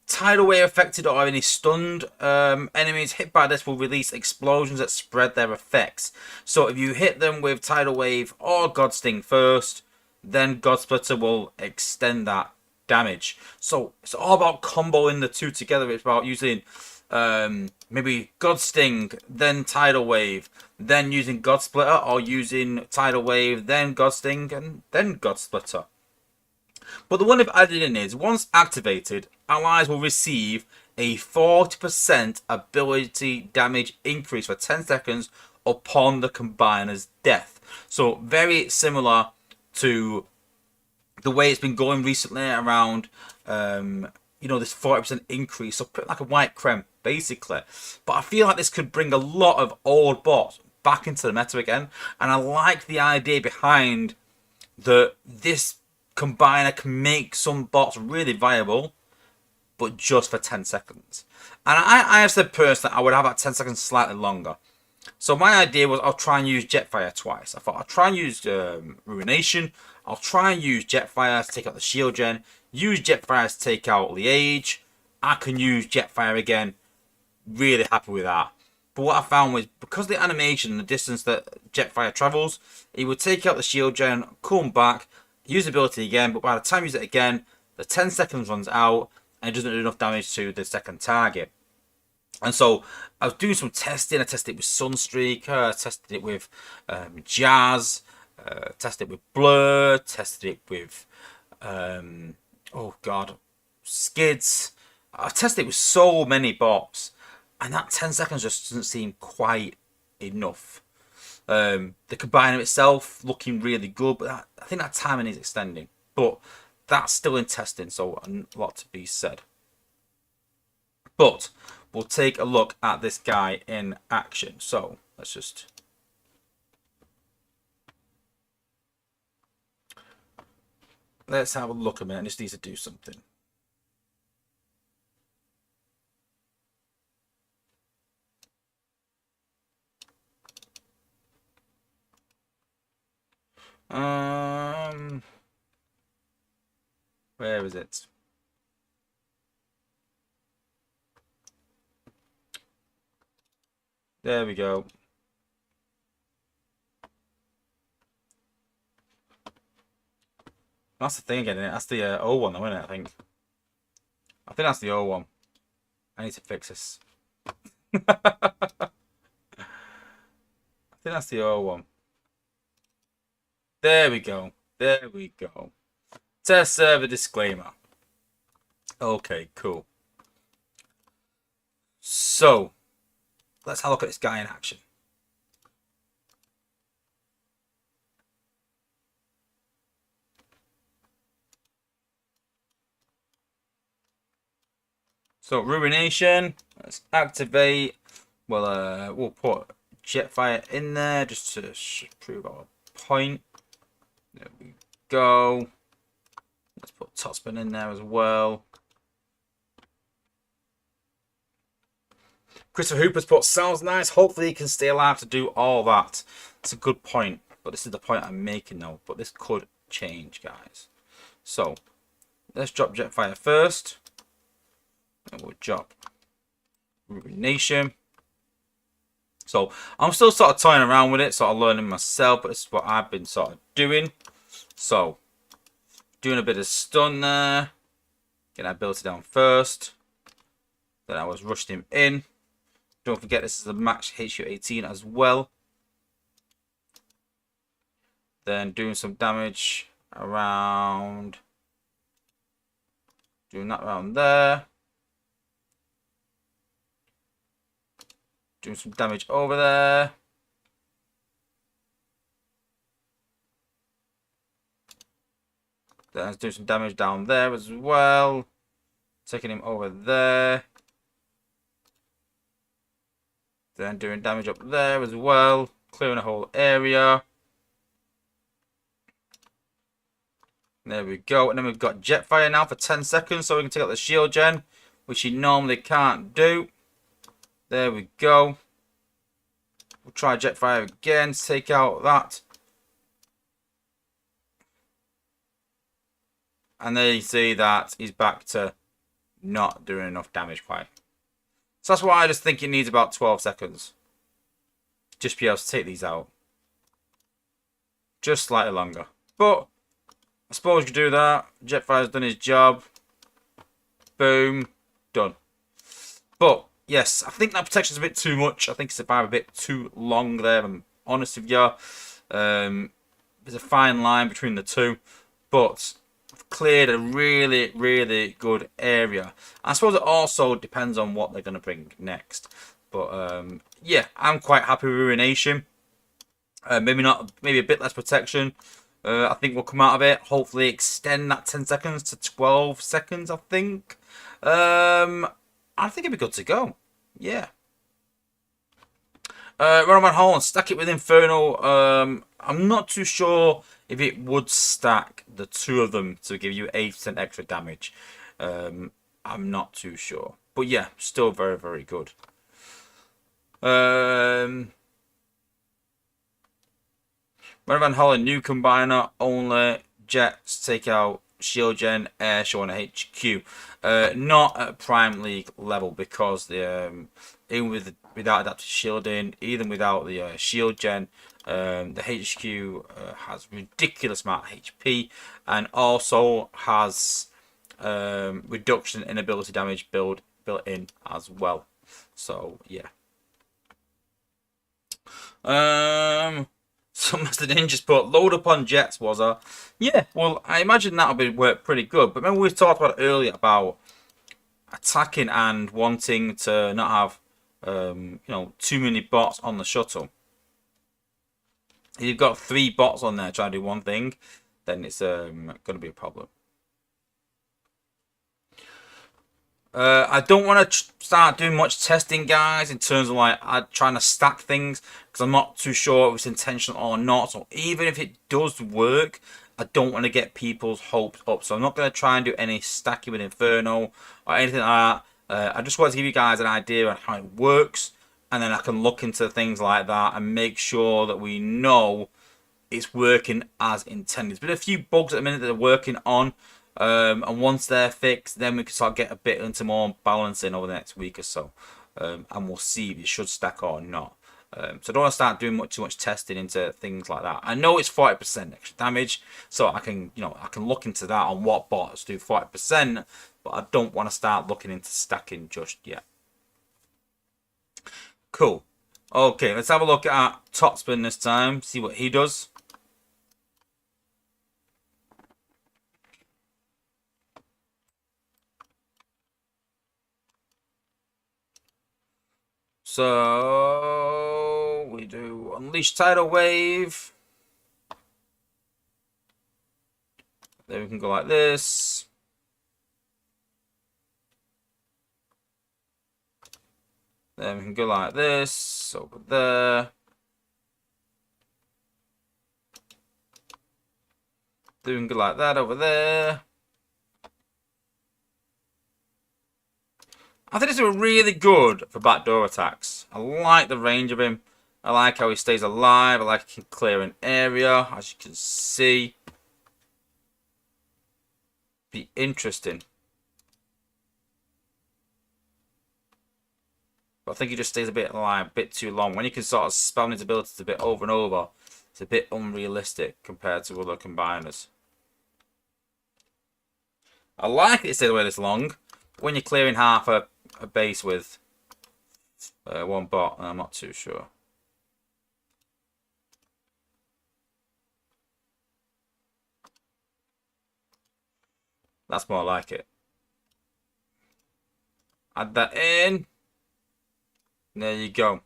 Tidal wave affected or any stunned enemies hit by this will release explosions that spread their effects. So if you hit them with Tidal Wave or God Sting first, then God Splitter will extend that damage. So it's all about comboing the two together. It's about using maybe God Sting, then Tidal Wave, then using God Splitter, or using Tidal Wave, then God Sting, and then God Splitter. But the one I've added in is, once activated, allies will receive a 40% ability damage increase for 10 seconds upon the combiner's death. So very similar to the way it's been going recently around, you know, this 40% increase. So like a white creme, basically. But I feel like this could bring a lot of old bots back into the meta again. And I like the idea behind this combiner can make some bots really viable, but just for 10 seconds. And I have said personally I would have that 10 seconds slightly longer. So my idea was I'll try and use Jetfire twice. I thought I'll try and use Ruination. I'll try and use Jetfire to take out the shield gen. Use Jetfire to take out Liege. I can use Jetfire again. Really happy with that. But what I found was, because of the animation and the distance that Jetfire travels, it would take out the shield gen, come back, use the ability again, but by the time you use it again, the 10 seconds runs out, and it doesn't do enough damage to the second target. And so I was doing some testing. I tested it with Sunstreaker, I tested it with Jazz, tested it with Blur, tested it with, oh god, Skids. I tested it with so many bots, and that 10 seconds just doesn't seem quite enough. The combiner itself looking really good, but I think that timing is extending. But that's still in testing, so a lot to be said. But we'll take a look at this guy in action. So let's have a look a minute. I just need to do something. Where is it? There we go. That's the thing again, isn't it? That's the O one, though, isn't it? I think that's the O one. I need to fix this. I think that's the O one. There we go. There we go. Test server disclaimer. Okay, cool. So let's have a look at this guy in action. So Ruination, let's activate. Well, we'll put Jetfire in there just to prove our point. There we go. Let's put Topspin in there as well. Christopher Hooper's put, sounds nice. Hopefully he can stay alive to do all that. It's a good point. But this is the point I'm making now. But this could change, guys. So, let's drop Jetfire first. And we'll drop Ruination. So, I'm still sort of toying around with it. Sort of learning myself. But this is what I've been sort of doing. So, doing a bit of stun there. Get that ability down first. Then I was rushed him in. Don't forget this is a max HU 18 as well. Then doing some damage around. Doing that around there. Doing some damage over there. Then doing some damage down there as well. Taking him over there. Then doing damage up there as well. Clearing the whole area. There we go. And then we've got Jetfire now for 10 seconds. So we can take out the shield gen, which he normally can't do. There we go. We'll try Jetfire again to take out that. And there you see that he's back to not doing enough damage quite. So that's why I just think it needs about 12 seconds. Just be able to take these out. Just slightly longer. But I suppose you do that. Jetfire's done his job. Boom. Done. But yes, I think that protection's a bit too much. I think it's about a bit too long there. I'm honest with you. There's a fine line between the two. But I've cleared a really, really good area. I suppose it also depends on what they're going to bring next. But yeah, I'm quite happy with Ruination. Maybe a bit less protection. I think we'll come out of it. Hopefully extend that 10 seconds to 12 seconds, I think. I think it'd be good to go. Yeah. Run on Hall and stack it with Inferno. I'm not too sure if it would stack the two of them to give you 8% extra damage. I'm not too sure. But yeah, still very, very good. Ren Van Hollen, new combiner, only jets, take out shield gen, air show, and HQ. Not at Prime League level because the even without adaptive shielding, even without the shield gen, the HQ has ridiculous amount of HP and also has reduction in ability damage built in as well. So yeah. Some Master Ninjas put load up on jets, Wozza. Yeah, well, I imagine that'll work pretty good. But remember we talked about earlier about attacking and wanting to not have too many bots on the shuttle. If you've got 3 bots on there trying to do one thing, then it's going to be a problem. I don't want to start doing much testing, guys, in terms of like trying to stack things, because I'm not too sure if it's intentional or not. So even if it does work, I don't want to get people's hopes up. So I'm not going to try and do any stacking with Inferno or anything like that. I just want to give you guys an idea on how it works, and then I can look into things like that and make sure that we know it's working as intended. There's been a few bugs at the minute that they're working on. And once they're fixed, then we can start get a bit into more balancing over the next week or so, and we'll see if it should stack or not. So I don't want to start doing too much testing into things like that. I know it's 40% extra damage, so I can look into that on what bots do 40%, but I don't want to start looking into stacking just yet. Cool. Okay, let's have a look at Topspin this time. See what he does. So we do Unleash Tidal Wave. Then we can go like this. Then we can go like this over there. Then we can go like that over there. I think this is really good for backdoor attacks. I like the range of him. I like how he stays alive. I like he can clear an area, as you can see. Be interesting. But I think he just stays a bit alive, a bit too long. When you can sort of spam his abilities a bit over and over, it's a bit unrealistic compared to other combiners. I like it stays away this long. When you're clearing half a base with one bot, I'm not too sure. That's more like it. Add that in. There you go.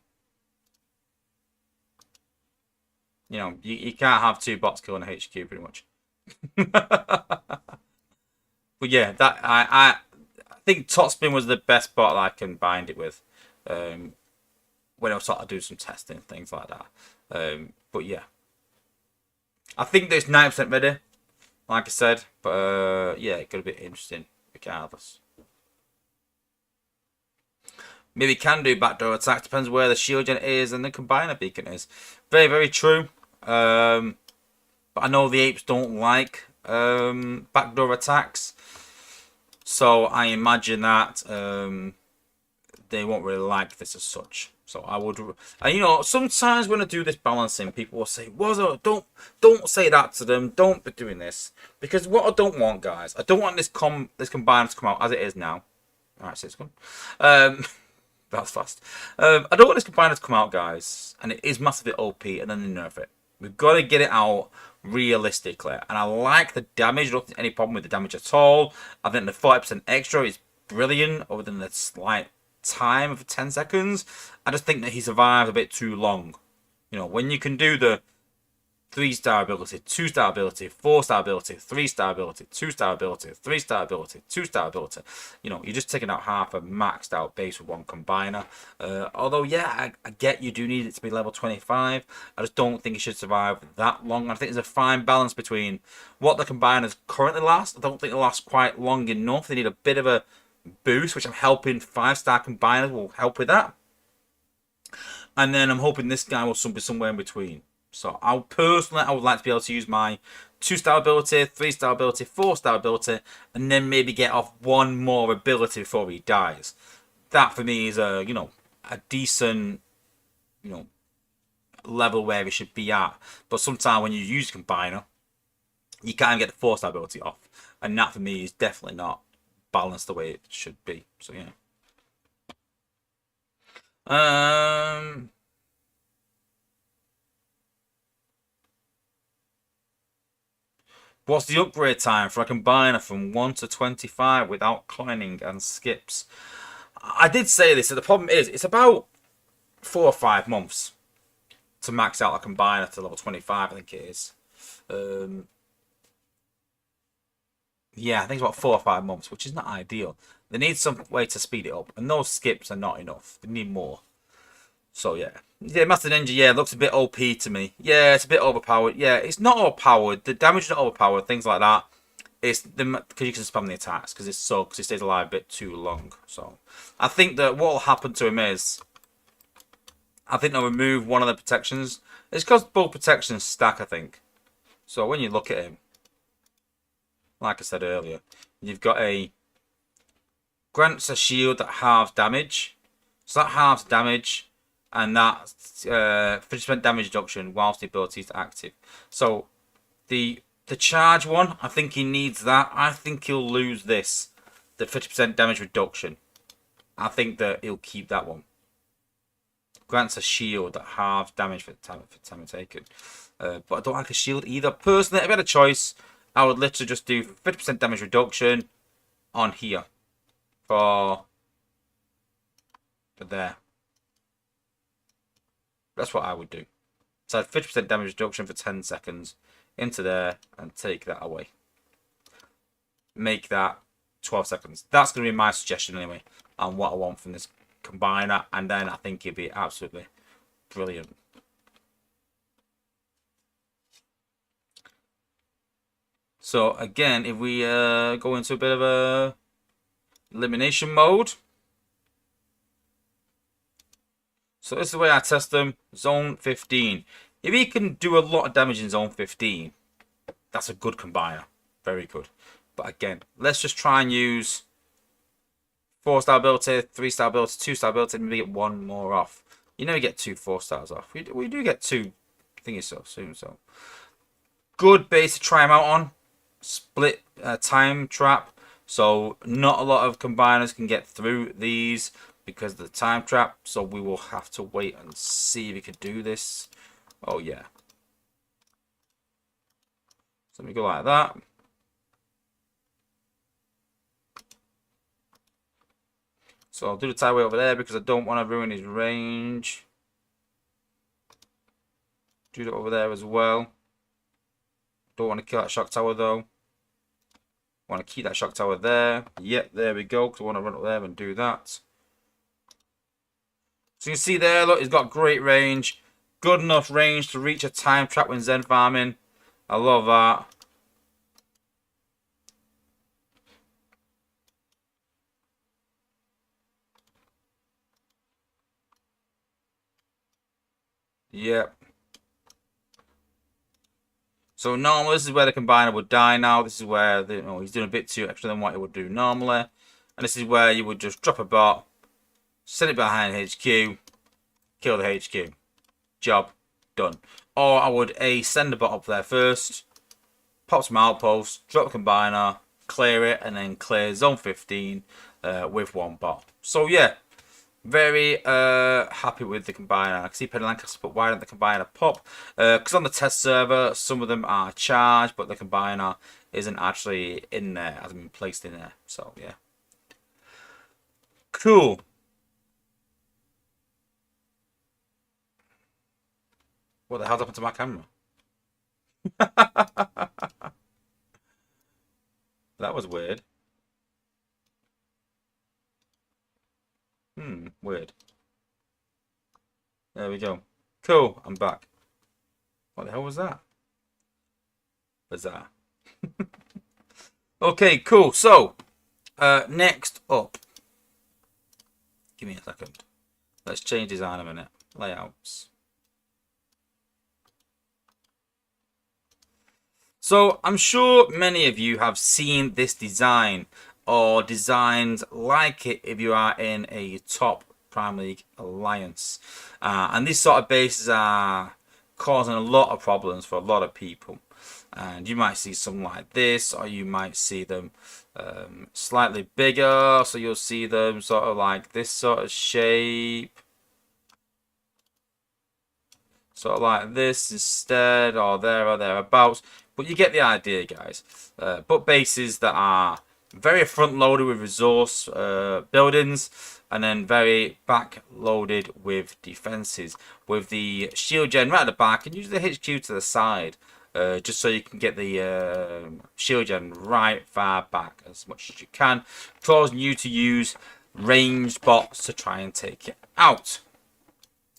You know, you can't have 2 bots killing a HQ pretty much. But yeah, that I think Topspin was the best bot that I can bind it with. When I was sort of do some testing and things like that. But yeah, I think there's 9% ready, like I said. But yeah, it could be interesting regardless. Maybe can do backdoor attacks. Depends where the shield gen is and the combiner beacon is. Very, very true. But I know the apes don't like backdoor attacks. So I imagine that they won't really like this as such. So I would, and you know, sometimes when I do this balancing, people will say, "Wozza, don't say that to them. Don't be doing this." Because what I don't want, guys, I don't want this combiner to come out as it is now. All right, so it's gone. That's fast. I don't want this combiner to come out, guys, and it is massively OP, and then they nerf it. We've got to get it out realistically, and I like the damage. I don't think any problem with the damage at all. I think the 40% extra is brilliant, other than the slight time of 10 seconds. I just think that he survived a bit too long. You know, when you can do the 3-star ability, 2-star ability, 4-star ability, 3-star ability, 2-star ability, 3-star ability, 2-star ability. You know, you're just taking out half a maxed out base with one combiner. Although, yeah, I get you do need it to be level 25. I just don't think it should survive that long. I think there's a fine balance between what the combiners currently last. I don't think they last quite long enough. They need a bit of a boost, which I'm hoping 5-star combiners will help with that. And then I'm hoping this guy will be somewhere in between. So I would like to be able to use my 2-star ability, 3-star ability, 4-star ability, and then maybe get off one more ability before he dies. That for me is a a decent level where he should be at. But sometimes when you use combiner, you can't get the 4-star ability off, and that for me is definitely not balanced the way it should be. So yeah. What's the upgrade time for a combiner from 1 to 25 without coining and skips? I did say this, so the problem is it's about 4 or 5 months to max out a combiner to level 25, I think it is. Yeah, I think it's about 4 or 5 months, which is not ideal. They need some way to speed it up, and those skips are not enough. They need more. So yeah. Yeah, Master Ninja, yeah, looks a bit OP to me. Yeah, it's a bit overpowered. Yeah, it's not overpowered. The damage is not overpowered, things like that. It's because you can spam the attacks, because he stays alive a bit too long. So I think that what will happen to him is, I think they'll remove one of the protections. It's because both protections stack, I think. So when you look at him, like I said earlier, you've got a grants a shield that halves damage. So that halves damage, and that's 50% damage reduction whilst the ability is active. So the charge one, I think he needs that. I think he'll lose this, the 50% damage reduction. I think that he'll keep that one. Grants a shield that halves damage for the time taken. But I don't like a shield either. Personally, if I had a choice, I would literally just do 50% damage reduction on here for there. That's what I would do. So 50% damage reduction for 10 seconds into there and take that away. Make that 12 seconds. That's going to be my suggestion anyway, and what I want from this combiner, and then I think it'd be absolutely brilliant. So again, if we go into a bit of a elimination mode. So this is the way I test them. Zone 15. If he can do a lot of damage in zone 15, that's a good combiner. Very good. But again, let's just try and use 4-star ability, 3-star ability, 2-star ability, and maybe get one more off. You never get 2 4-stars off. We do get 2 thingies so soon. So good base to try him out on. Split time trap. So not a lot of combiners can get through these because of the time trap. So we will have to wait and see if we can do this. Oh yeah. So let me go like that. So I'll do the tideway over there because I don't want to ruin his range. Do that over there as well. Don't want to kill that shock tower though. Want to keep that shock tower there. Yep, there we go. Because I want to run up there and do that. So you can see there, look, he's got great range. Good enough range to reach a time trap when Zen farming. I love that. Yep. So normally this is where the combiner would die now. This is where he's doing a bit too extra than what he would do normally. And this is where you would just drop a bot, send it behind HQ, kill the HQ. Job done. Or I would send a bot up there first, pop some outposts, drop the combiner, clear it, and then clear zone 15 with one bot. So yeah, very happy with the combiner. I can see Penny Lancaster, but why didn't the combiner pop? Because on the test server, some of them are charged, but the combiner isn't actually in there, hasn't been placed in there. So yeah. Cool. What the hell's happened to my camera? That was weird. Weird. There we go. Cool, I'm back. What the hell was that? Bizarre. Okay, cool. So, next up. Give me a second. Let's change design a minute. Layouts. So, I'm sure many of you have seen this design or designs like it if you are in a top Prime League alliance. And these sort of bases are causing a lot of problems for a lot of people. And you might see something like this, or you might see them slightly bigger, so you'll see them sort of like this sort of shape, sort of like this instead, or there or thereabouts. But you get the idea, guys. But bases that are very front loaded with resource buildings, and then very back loaded with defenses, with the shield gen right at the back and usually the HQ to the side. Just so you can get the shield gen right far back as much as you can, causing you to use ranged bots to try and take it out.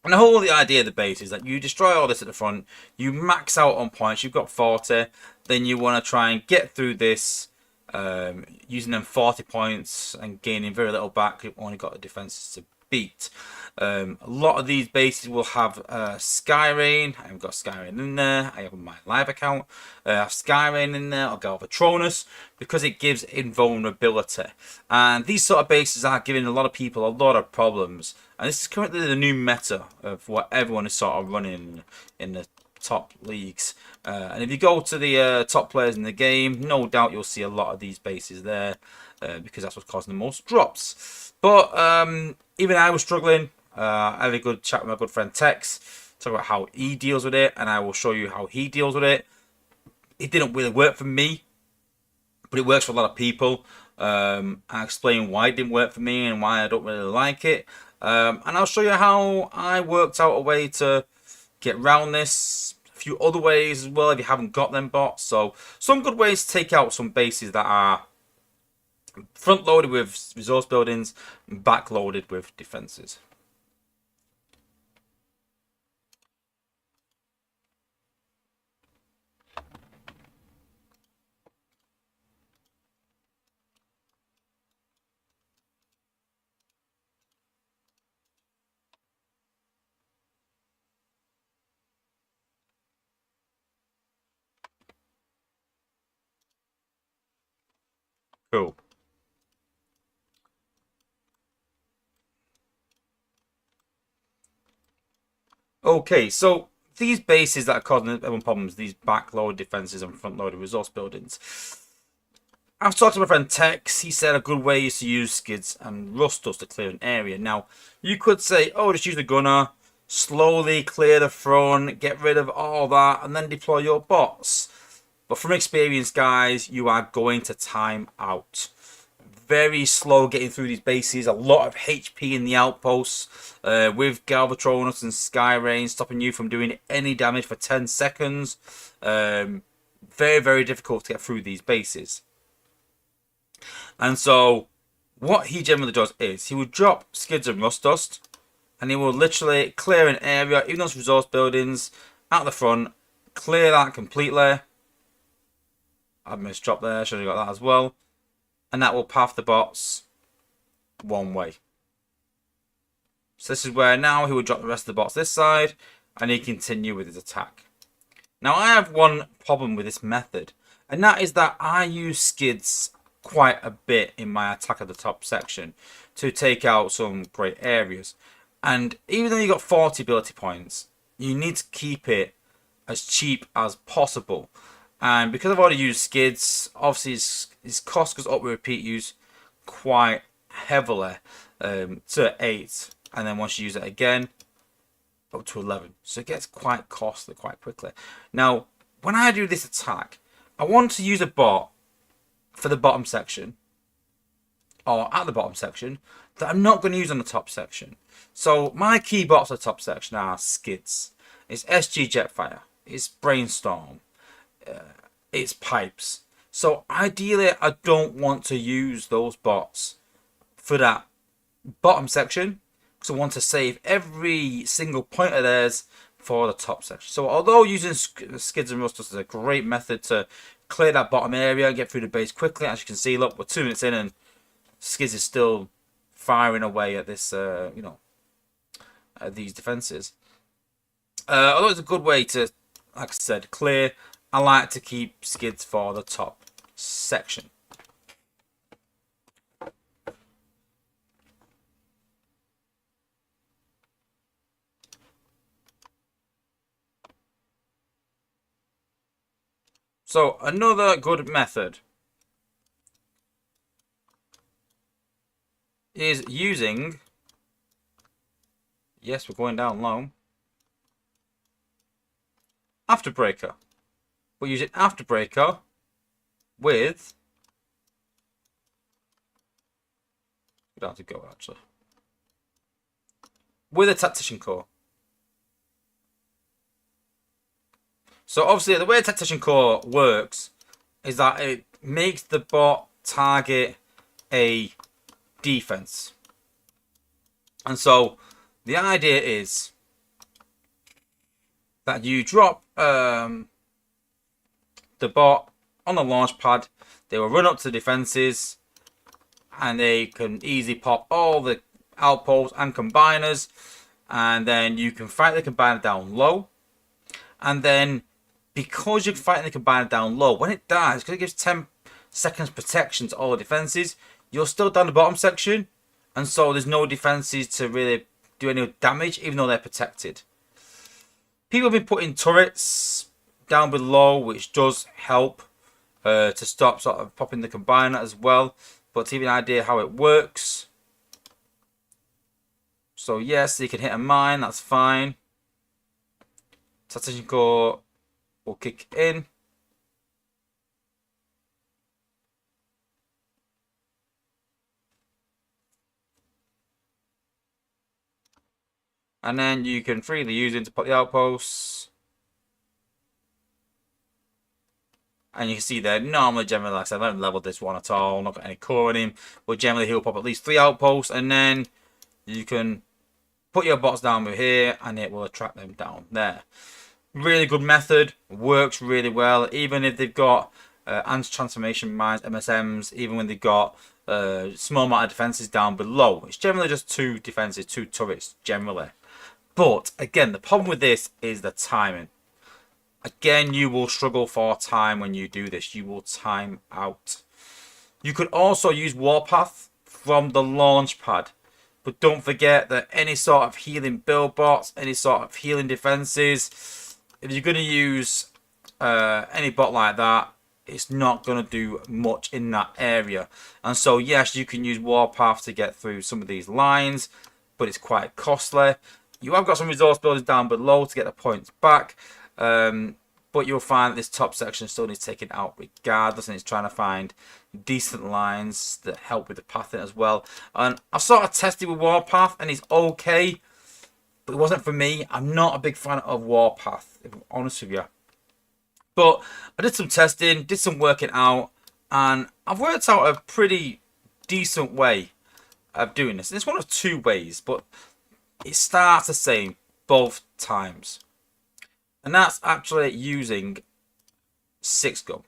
And the idea of the base is that you destroy all this at the front, you max out on points, you've got 40, then you want to try and get through this using them 40 points and gaining very little back. You've only got the defenses to beat. A lot of these bases will have Skyrain. I've got Skyrain in there. I have my live account. I have Skyrain in there or Galvatronus because it gives invulnerability. And these sort of bases are giving a lot of people a lot of problems. And this is currently the new meta of what everyone is sort of running in the top leagues. And if you go to the top players in the game, no doubt you'll see a lot of these bases there because that's what's causing the most drops. But even I was struggling. I had a good chat with my good friend Tex, talk about how he deals with it, and I will show you how he deals with it. It didn't really work for me, but it works for a lot of people. I explain why it didn't work for me and why I don't really like it. And I'll show you how I worked out a way to get around this. A few other ways as well if you haven't got them bots. So some good ways to take out some bases that are front loaded with resource buildings and back loaded with defenses. Cool. Okay, so these bases that are causing everyone problems, these backload defenses and front-loaded resource buildings. I've talked to my friend Tex. He said a good way is to use skids and rust dust to clear an area. Now, you could say, oh, just use the gunner, slowly clear the front, get rid of all that, and then deploy your bots. But from experience, guys, you are going to time out. Very slow getting through these bases. A lot of HP in the outposts with Galvatronus and Skyrain stopping you from doing any damage for 10 seconds. Very, very difficult to get through these bases. And so what he generally does is he will drop skids and rust dust and he will literally clear an area, even those resource buildings out the front, clear that completely. I've missed drop there, should have got that as well. And that will path the bots one way. So this is where now he will drop the rest of the bots this side and he continue with his attack. Now I have one problem with this method, and that is that I use skids quite a bit in my attack at the top section to take out some great areas. And even though you got 40 ability points, you need to keep it as cheap as possible. And because I've already used skids, obviously his cost goes up with repeat use quite heavily to 8. And then once you use it again, up to 11. So it gets quite costly quite quickly. Now, when I do this attack, I want to use a bot for the bottom section, or at the bottom section, that I'm not going to use on the top section. So my key bots at the top section are skids. It's SG Jetfire. It's Brainstorm. its pipes. So ideally, I don't want to use those bots for that bottom section, because I want to save every single point of theirs for the top section. So although using skids and rusters is a great method to clear that bottom area and get through the base quickly, as you can see, look, we're 2 minutes in and skids is still firing away at this, at these defenses. Although it's a good way to, like I said, clear, I like to keep skids for the top section. So another good method is using, yes, we're going down low, afterbreaker. We're using afterbreaker with, we'd have to go actually, with a tactician core. So obviously the way a tactician core works is that it makes the bot target a defense. And so the idea is that you drop the bot on the launch pad, they will run up to the defenses and they can easily pop all the outposts and combiners, and then you can fight the combiner down low. And then because you're fighting the combiner down low, when it dies, because it gives 10 seconds protection to all the defenses, you're still down the bottom section, and so there's no defenses to really do any damage, even though they're protected. People have been putting turrets down below, which does help to stop sort of popping the combiner as well. But to give you an idea how it works, so yes, you can hit a mine, that's fine. Tactician core will kick in. And then you can freely use it to put the outposts. And you can see there, normally, generally, like I said, I haven't leveled this one at all, not got any core in him. But generally, he'll pop at least 3 outposts, and then you can put your bots down over here, and it will attract them down there. Really good method, works really well, even if they've got anti-transformation mines, MSMs, even when they've got small amount of defenses down below. It's generally just 2 defenses, 2 turrets, generally. But, again, the problem with this is the timing. Again, you will struggle for time when you do this. You will time out. You could also use Warpath from the launch pad. But don't forget that any sort of healing build bots, any sort of healing defenses, if you're going to use any bot like that, it's not going to do much in that area. And so, yes, you can use Warpath to get through some of these lines, but it's quite costly. You have got some resource builders down below to get the points back. But you'll find that this top section still needs taken out regardless, and it's trying to find decent lines that help with the pathing as well. And I've sort of tested with Warpath, and it's okay, but it wasn't for me. I'm not a big fan of Warpath, if I'm honest with you. But I did some testing, did some working out, and I've worked out a pretty decent way of doing this. And it's one of 2 ways, but it starts the same both times. And that's actually using 6-gun.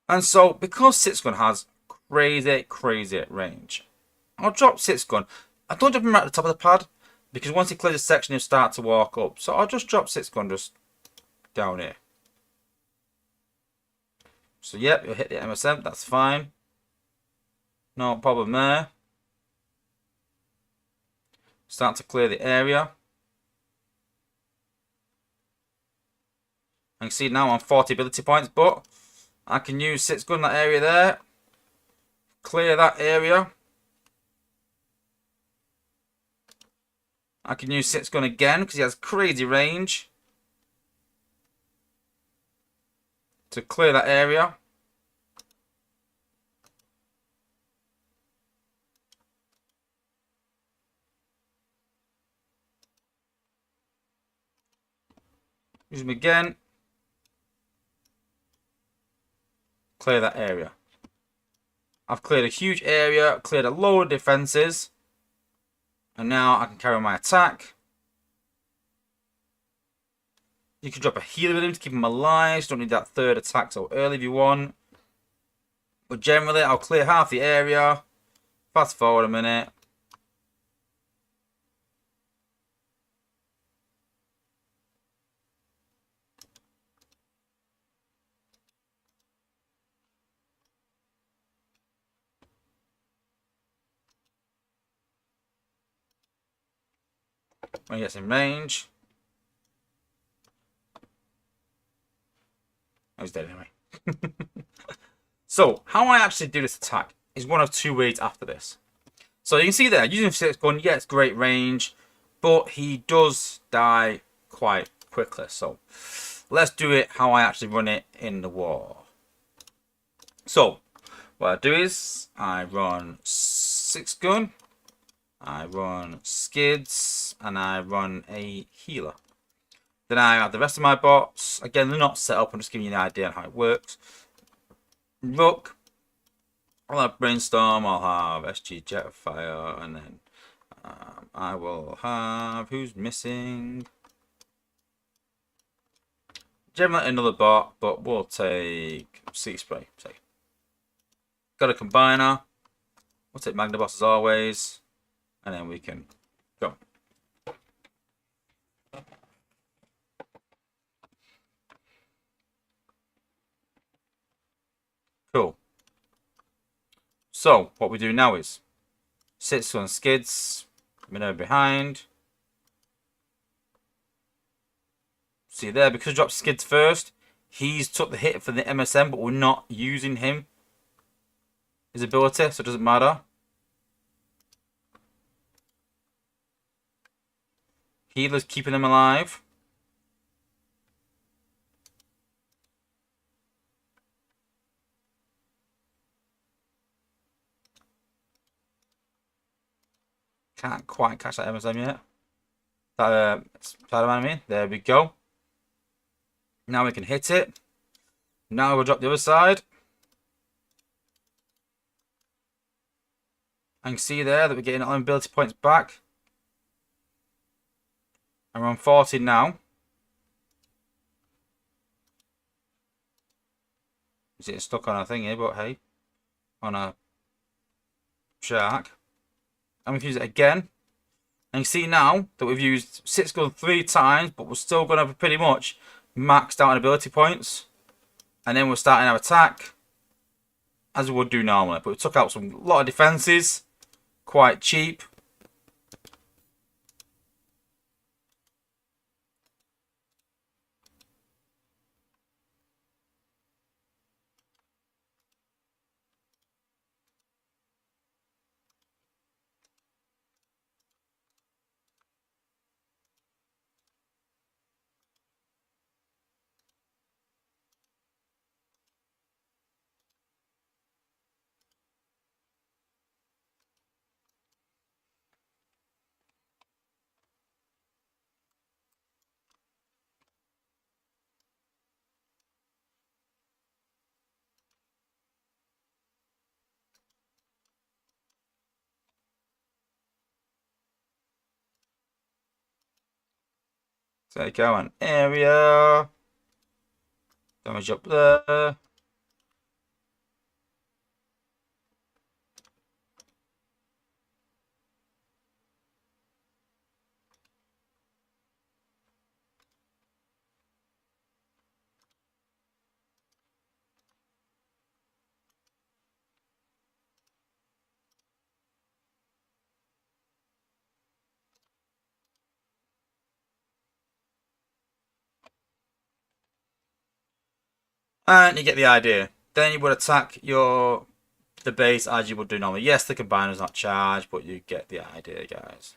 And so, because 6-gun has crazy range, I'll drop 6-gun. I don't drop him right at the top of the pad, because once he clears a section, he'll start to walk up. So I'll just drop 6-gun just down here. So yep, you'll hit the MSM, that's fine. No problem there. Start to clear the area. And you can see now I'm 40 ability points, but I can use 6-gun in that area there. Clear that area. I can use 6-gun again because he has crazy range. to clear that area. Use them again. Clear that area. I've cleared a huge area, cleared a load of defenses, and now I can carry on my attack. You can drop a healer with him to keep him alive. So don't need that third attack so early if you want. But generally, I'll clear half the area. Fast forward a minute. When he gets in range. Oh, he's dead anyway. So, how I actually do this attack is one of two ways after this. So, you can see there, using 6 gun, yeah, it's great range, but he does die quite quickly. So, let's do it how I actually run it in the war. So, what I do is, I run 6 gun, I run skids, and I run a healer. Then I have the rest of my bots. Again, they're not set up. I'm just giving you an idea on how it works. Rook. I'll have Brainstorm. I'll have SG Jetfire. And then I will have... Who's missing? Generally another bot, but we'll take Sea Spray. Got a Combiner. We'll take Magnaboss as always. And then we can go. Cool. So, what we do now is 6 on skids, minnow behind. See there, because I dropped skids first, he's took the hit for the MSM, but we're not using him, his ability, so it doesn't matter. Healer's keeping him alive. Can't quite catch that MSM yet. Spider-Man, I mean. There we go. Now we can hit it. Now we'll drop the other side. I can see there that we're getting our ability points back. And we're on 40 now. Is it stuck on a thing here? But hey, on a shark. And we've used it again. And you see now that we've used 6 gun 3 times, but we're still going to have pretty much maxed out on ability points. And then we're starting our attack as we would do normally. But we took out a lot of defenses, quite cheap. Take out an area. Damage up there. And you get the idea. Then you would attack the base as you would do normally. Yes, the combiner's not charged, but you get the idea, guys.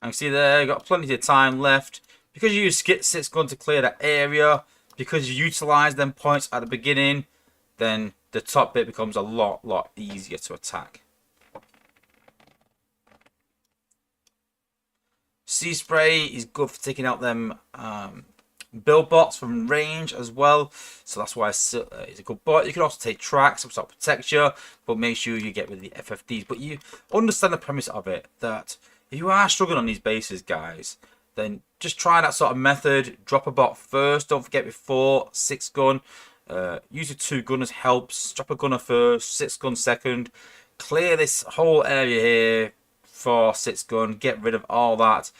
And see there, you've got plenty of time left because you use six gun to clear that area, because you utilize them points at the beginning, then the top bit becomes a lot easier to attack. Sea spray is good for taking out them build bots from range as well, so that's why it's a good bot. You can also take tracks, which sort of protect you, but make sure you get rid of the FFDs. But you understand the premise of it, that if you are struggling on these bases, guys, then just try that sort of method. Drop a bot first, don't forget before 6 gun. Use your 2 gunners helps. Drop a gunner first, 6 gun second. Clear this whole area here for 6 gun. Get rid of all that.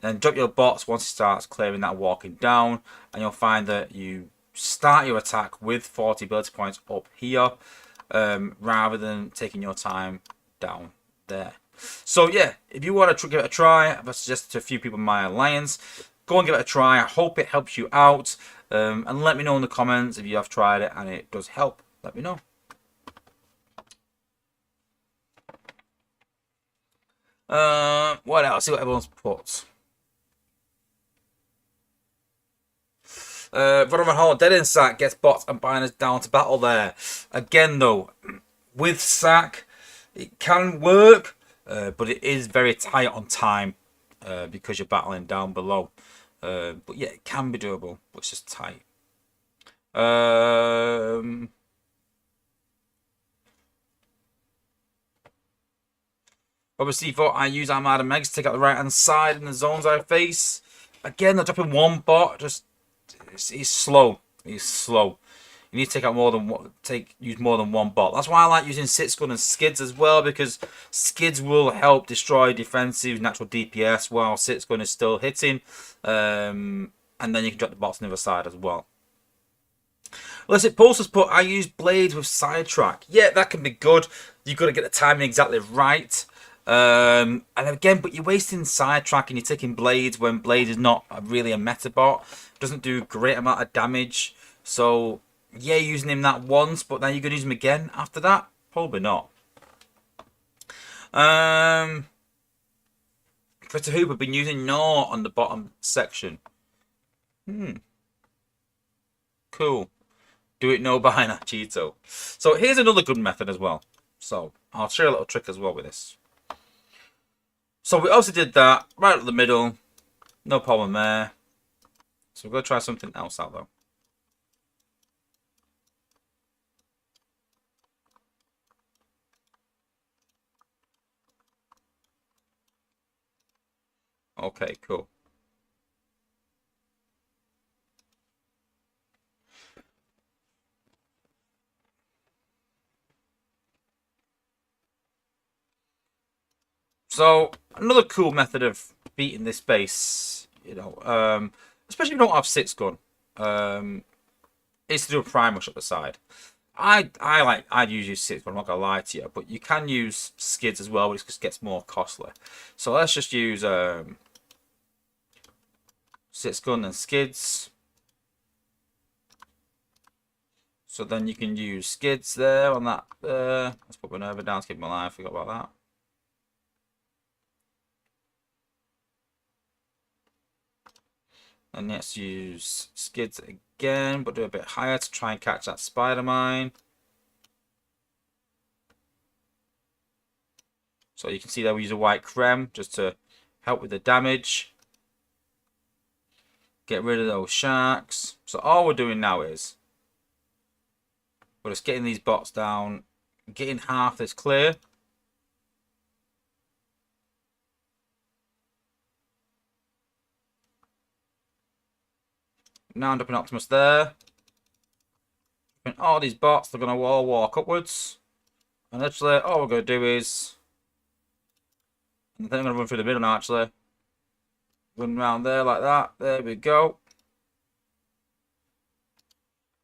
And drop your bots once it starts clearing that walking down. And you'll find that you start your attack with 40 ability points up here. Rather than taking your time down there. So yeah, if you want to give it a try, I've suggested to a few people in my alliance. Go and give it a try. I hope it helps you out. And let me know in the comments if you have tried it and it does help. Let me know. What else? See what everyone's put. Donovan Hall, Dead in Sack gets bots and binders down to battle there. Again though, with Sack, it can work, but it is very tight on time because you're battling down below. But yeah, it can be doable, but it's just tight. Obviously, for I use Armada Megs to take out the right hand side in the zones I face. Again, they're dropping one bot. Just he's slow. He's slow. You need to take out more than one. Use more than one bot. That's why I like using 6 gun and skids as well, because skids will help destroy defensive natural DPS while 6 gun is still hitting. And then you can drop the bots on the other side as well. Illicit Pulse has put, I use blades with sidetrack. Yeah, that can be good. You've got to get the timing exactly right. And again, but you're wasting sidetrack and you're taking blades when blade is not really a meta bot. Doesn't do a great amount of damage. So yeah, using him that once, but then you're gonna use him again after that? Probably not. Critter Hoop have been using Gnaw on the bottom section. Cool. Do it no behind that Cheeto. So here's another good method as well. So I'll share a little trick as well with this. So we also did that right up the middle. No problem there. So we're going to try something else out though. Okay, cool. So another cool method of beating this base, you know, especially if you don't have 6 gun, is to do a prime rush up the side. I'd usually use 6 gun, I'm not gonna lie to you, but you can use skids as well, but it just gets more costly. So let's just use 6 gun and skids. So then you can use skids there on that. Let's put Minerva down to keep my life. Forgot about that. And let's use skids again, but do a bit higher to try and catch that spider mine. So you can see that we use a white creme just to help with the damage. Get rid of those sharks. So all we're doing now is we're just getting these bots down, getting half this clear. Now I'm dropping Optimus there. And all these bots, they're going to all walk upwards. And literally, all we're going to do is... I think I'm going to run through the middle now, actually. Run around there like that. There we go.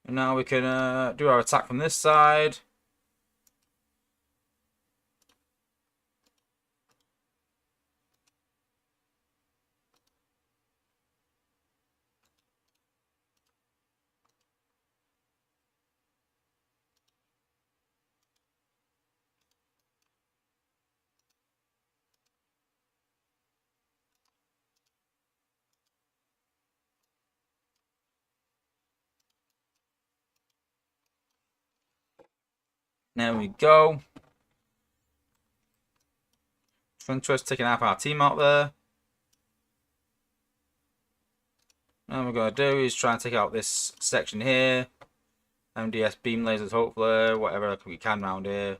And now we can do our attack from this side. There we go. Twin Twist taking half our team out there. And what we're going to do is try and take out this section here. MDS beam lasers, hopefully, whatever we can around here.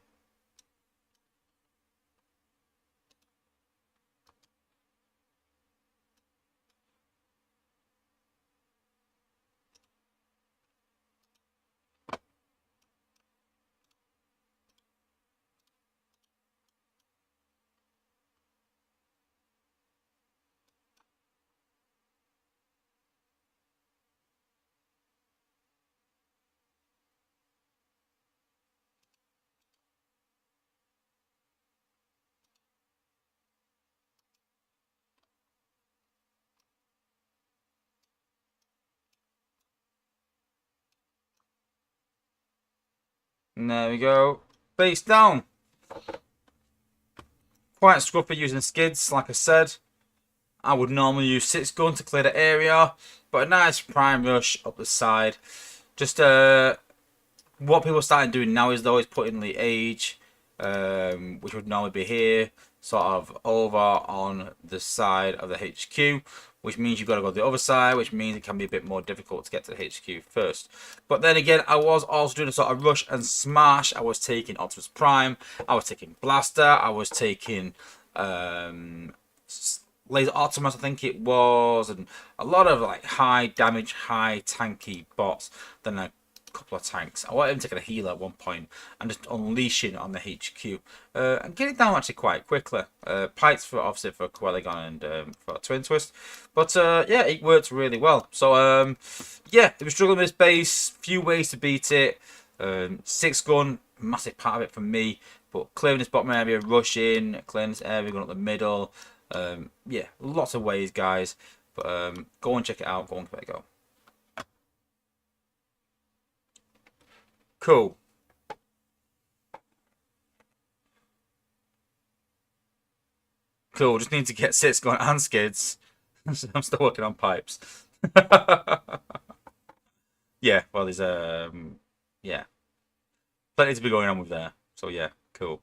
And there we go. Face down. Quite scruffy using skids, like I said. I would normally use 6 gun to clear the area, but a nice prime rush up the side. Just what people are starting doing now is though is putting the age, which would normally be here, sort of over on the side of the HQ, which means you've got to go to the other side, which means it can be a bit more difficult to get to the HQ first. But then again, I was also doing a sort of rush and smash. I was taking Optimus Prime, I was taking Blaster, I was taking Laser Optimus, I think it was, and a lot of like high damage, high tanky bots. Then a couple of tanks. I wanted him taking a healer at one point and just unleashing on the HQ and getting down actually quite quickly. Pipes for obviously for Quelligon and for Twin Twist, but yeah, it worked really well. So yeah, they were struggling with this base. Few ways to beat it. 6 gun, massive part of it for me. But clearing this bottom area, rushing, clearing this area, going up the middle. Yeah, lots of ways, guys. But go and check it out. Go and give it a go. Cool. Cool. Just need to get 6 going and skids. I'm still working on pipes. Yeah. Well, there's yeah, plenty to be going on with there. So yeah, cool.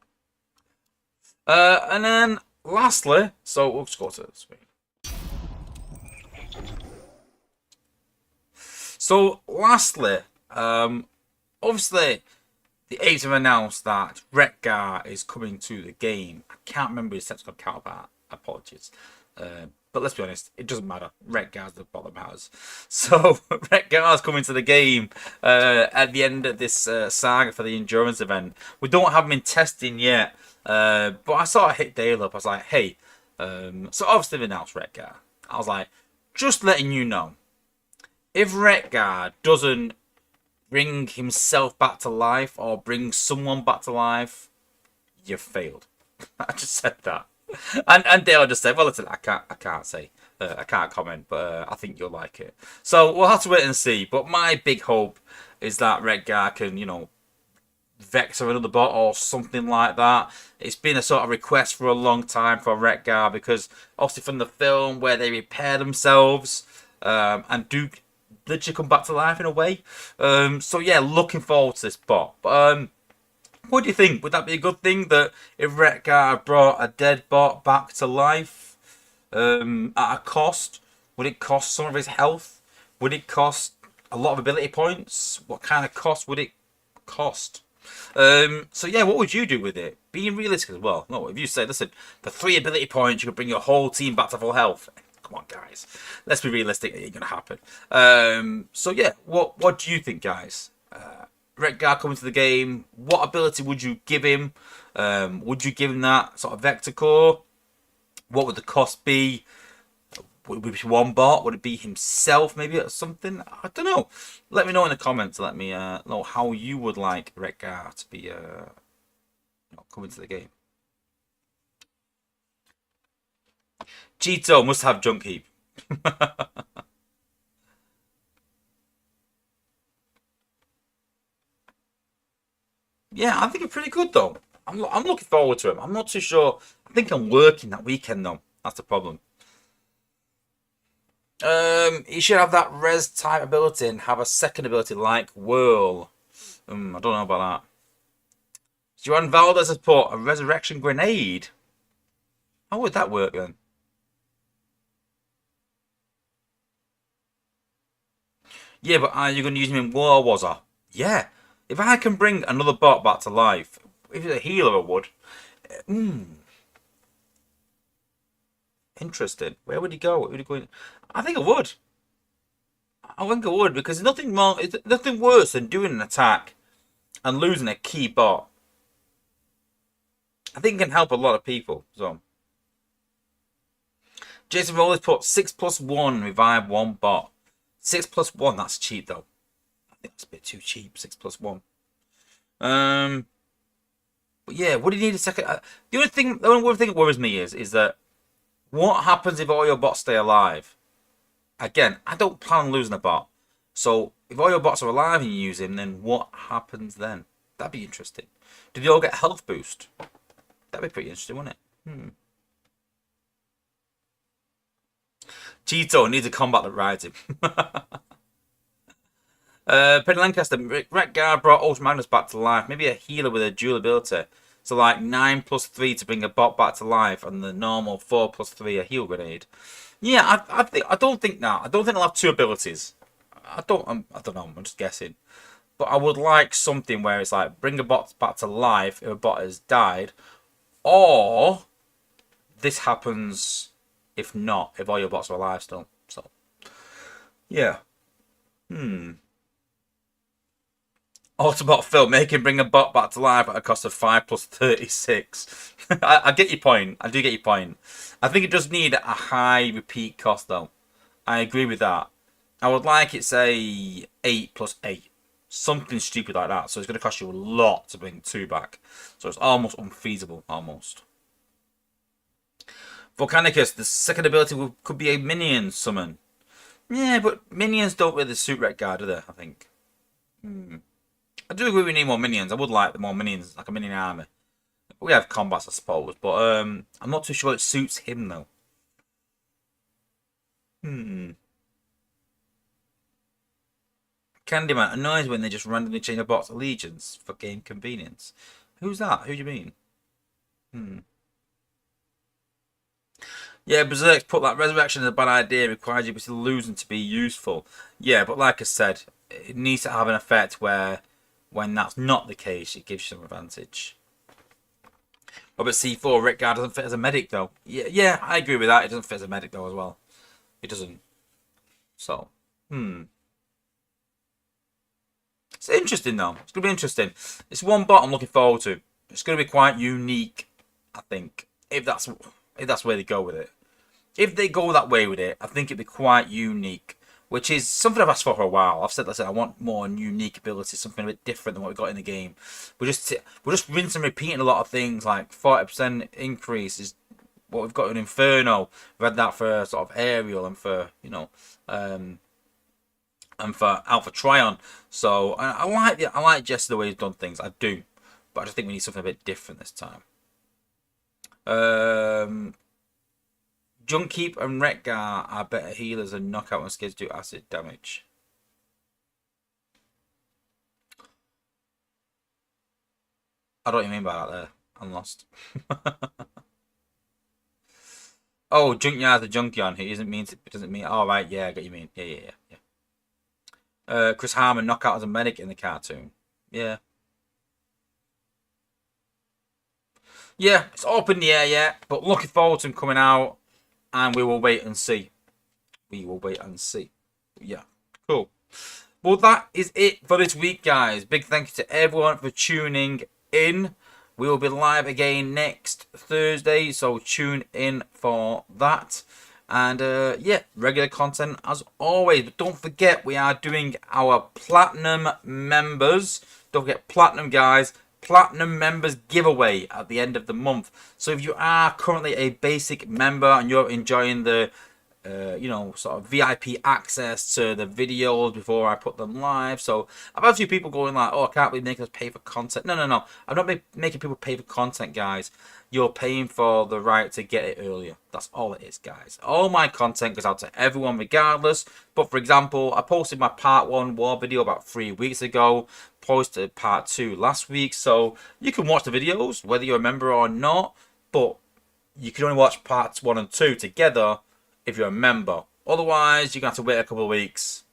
And then lastly, so we'll just go to this way. So lastly, obviously the Apes have announced that Retgar is coming to the game. I can't remember his technical counterpart. Apologies. But let's be honest, it doesn't matter. Retgar's the bottom matters. So Retgar's coming to the game at the end of this saga for the endurance event. We don't have him in testing yet, but I sort of hit Dale up. I was like, hey, so obviously they've announced Retgar. I was like, just letting you know, if Retgar doesn't bring himself back to life or bring someone back to life, you failed. I just said that. And Dale just said, well, listen, I can't say. I can't comment, but I think you'll like it. So we'll have to wait and see. But my big hope is that Retgar can, you know, vector another bot or something like that. It's been a sort of request for a long time for Retgar because obviously from the film where they repair themselves and do literally come back to life in a way. So yeah, looking forward to this bot. But what do you think? Would that be a good thing that if Retgar brought a dead bot back to life at a cost? Would it cost some of his health? Would it cost a lot of ability points? What kind of cost would it cost? So yeah, what would you do with it? Being realistic as well. No, if you say, listen, for 3 ability points, you could bring your whole team back to full health. Come on, guys. Let's be realistic. It ain't gonna happen. So yeah, what do you think, guys? Retgar coming to the game. What ability would you give him? Would you give him that sort of vector core? What would the cost be? Would it be one bot? Would it be himself maybe or something? I don't know. Let me know in the comments. Let me know how you would like Retgar to be coming to the game. Cheeto must have junk heap. Yeah, I think it's pretty good though. I'm looking forward to him. I'm not too sure. I think I'm working that weekend though. That's the problem. He should have that res type ability and have a second ability like whirl. I don't know about Joan Valdez has put a resurrection grenade. How would that work then? Yeah, but are you going to use him in war, Wozza? Yeah. If I can bring another bot back to life, if it's a healer, I would. Interesting. Where would he go? Where would he go in? I think I would. I think I would because there's nothing more, it's nothing worse than doing an attack and losing a key bot. I think it can help a lot of people. So, Jason Rowley's put 6+1 revive one bot. 6+1. That's cheap though. I think that's a bit too cheap. 6+1. But yeah, what do you need a second? The only thing that worries me is that what happens if all your bots stay alive? Again, I don't plan on losing a bot. So if all your bots are alive and you use him, then what happens then? That'd be interesting. Do they all get a health boost? That'd be pretty interesting, wouldn't it? Cheeto needs a combat that rides him. Penny Lancaster, Retgar brought Ultra Magnus back to life. Maybe a healer with a dual ability. So like 9+3 to bring a bot back to life, and the normal 4+3 a heal grenade. Yeah, I don't think that. I don't think I'll have two abilities. I don't know. I'm just guessing. But I would like something where it's like bring a bot back to life if a bot has died, or this happens if not, if all your bots are alive still. So yeah. Autobot Phil, make him bring a bot back to life at a cost of 5+36. I get your point. I do get your point. I think it does need a high repeat cost though. I agree with that. I would like it, say, 8+8. Something stupid like that. So it's going to cost you a lot to bring 2 back. So it's almost unfeasible. Almost. Volcanicus, the second ability could be a minion summon. Yeah, but minions don't really suit Retgar, do they? I think. I do agree we need more minions. I would like more minions, like a minion army. We have combats, I suppose, but I'm not too sure it suits him though. Candyman annoys when they just randomly change a bot's allegiance for game convenience. Who's that? Who do you mean? Yeah, Berserk's put that resurrection is a bad idea. It requires you to losing to be useful. Yeah, but like I said, it needs to have an effect where, when that's not the case, it gives you some advantage. Robert C4, Retgar doesn't fit as a medic though. Yeah, I agree with that. It doesn't fit as a medic though as well. It doesn't. So, It's interesting though. It's going to be interesting. It's one bot I'm looking forward to. It's going to be quite unique, I think, if that's where they go with it. If they go that way with it, I think it'd be quite unique, which is something I've asked for a while. I've said, I want more unique abilities, something a bit different than what we got in the game. We're just rinsing and repeating a lot of things, like 40% increase is what we've got in Inferno. We've had that for sort of Aerial and for, and for Alpha Trion. So I like Jess the way he's done things. I do, but I just think we need something a bit different this time. Junkkeep and Retgar are better healers and knockout and skids do acid damage. I don't even mean by that there. I'm lost. Oh, Junkyard's a Junkion. He doesn't mean. Oh, right, yeah, I get you mean. Yeah. Chris Harmon knockout as a medic in the cartoon. Yeah. Yeah, it's up in the air yet, but looking forward to him coming out, and we will wait and see. Yeah, cool. Well, that is it for this week, guys. Big thank you to everyone for tuning in. We will be live again next Thursday, so tune in for that. And yeah, regular content as always. But don't forget, we are doing our Platinum members. Don't forget, Platinum, guys. Platinum members giveaway at the end of the month. So if you are currently a basic member and you're enjoying the you know, sort of VIP access to the videos before I put them live. So I've had a few people going like, oh, I can't believe making us pay for content. No, no, no. I'm not making people pay for content, guys. You're paying for the right to get it earlier. That's all it is, guys. All my content goes out to everyone regardless. But for example, I posted my part 1 war video about 3 weeks ago. Posted part 2 last week. So you can watch the videos whether you're a member or not. But you can only watch parts 1 and 2 together if you're a member. Otherwise, you're going to have to wait a couple of weeks.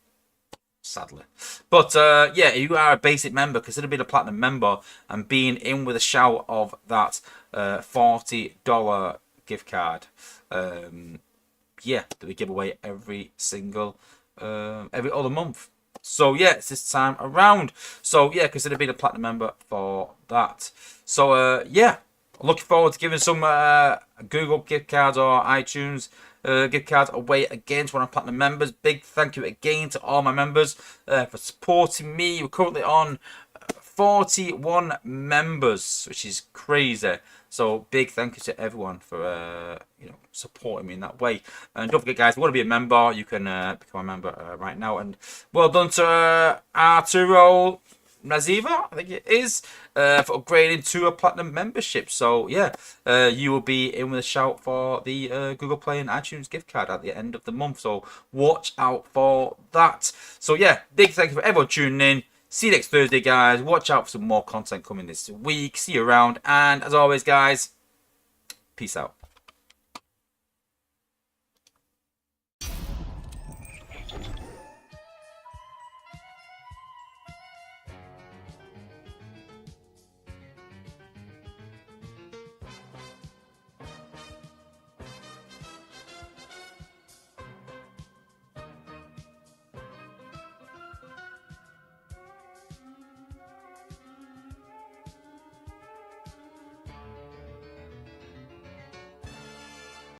Sadly. But yeah, if you are a basic member, consider being a platinum member and being in with a shout of that $40 gift card. Yeah, that we give away every other month. So yeah, it's this time around. So yeah, consider being a platinum member for that. So yeah, looking forward to giving some Google gift cards or iTunes gift cards away again to one of our platinum members. Big thank you again to all my members for supporting me. We're currently on 41 members, which is crazy. So big thank you to everyone for you know, supporting me in that way. And don't forget, guys, if you want to be a member, you can become a member right now. And well done to Arturo Naziva, I think it is, for upgrading to a platinum membership. So yeah, you will be in with a shout for the Google Play and iTunes gift card at the end of the month. So watch out for that. So yeah, big thank you for everyone tuning in. See you next Thursday, guys. Watch out for some more content coming this week. See you around. And as always, guys, peace out.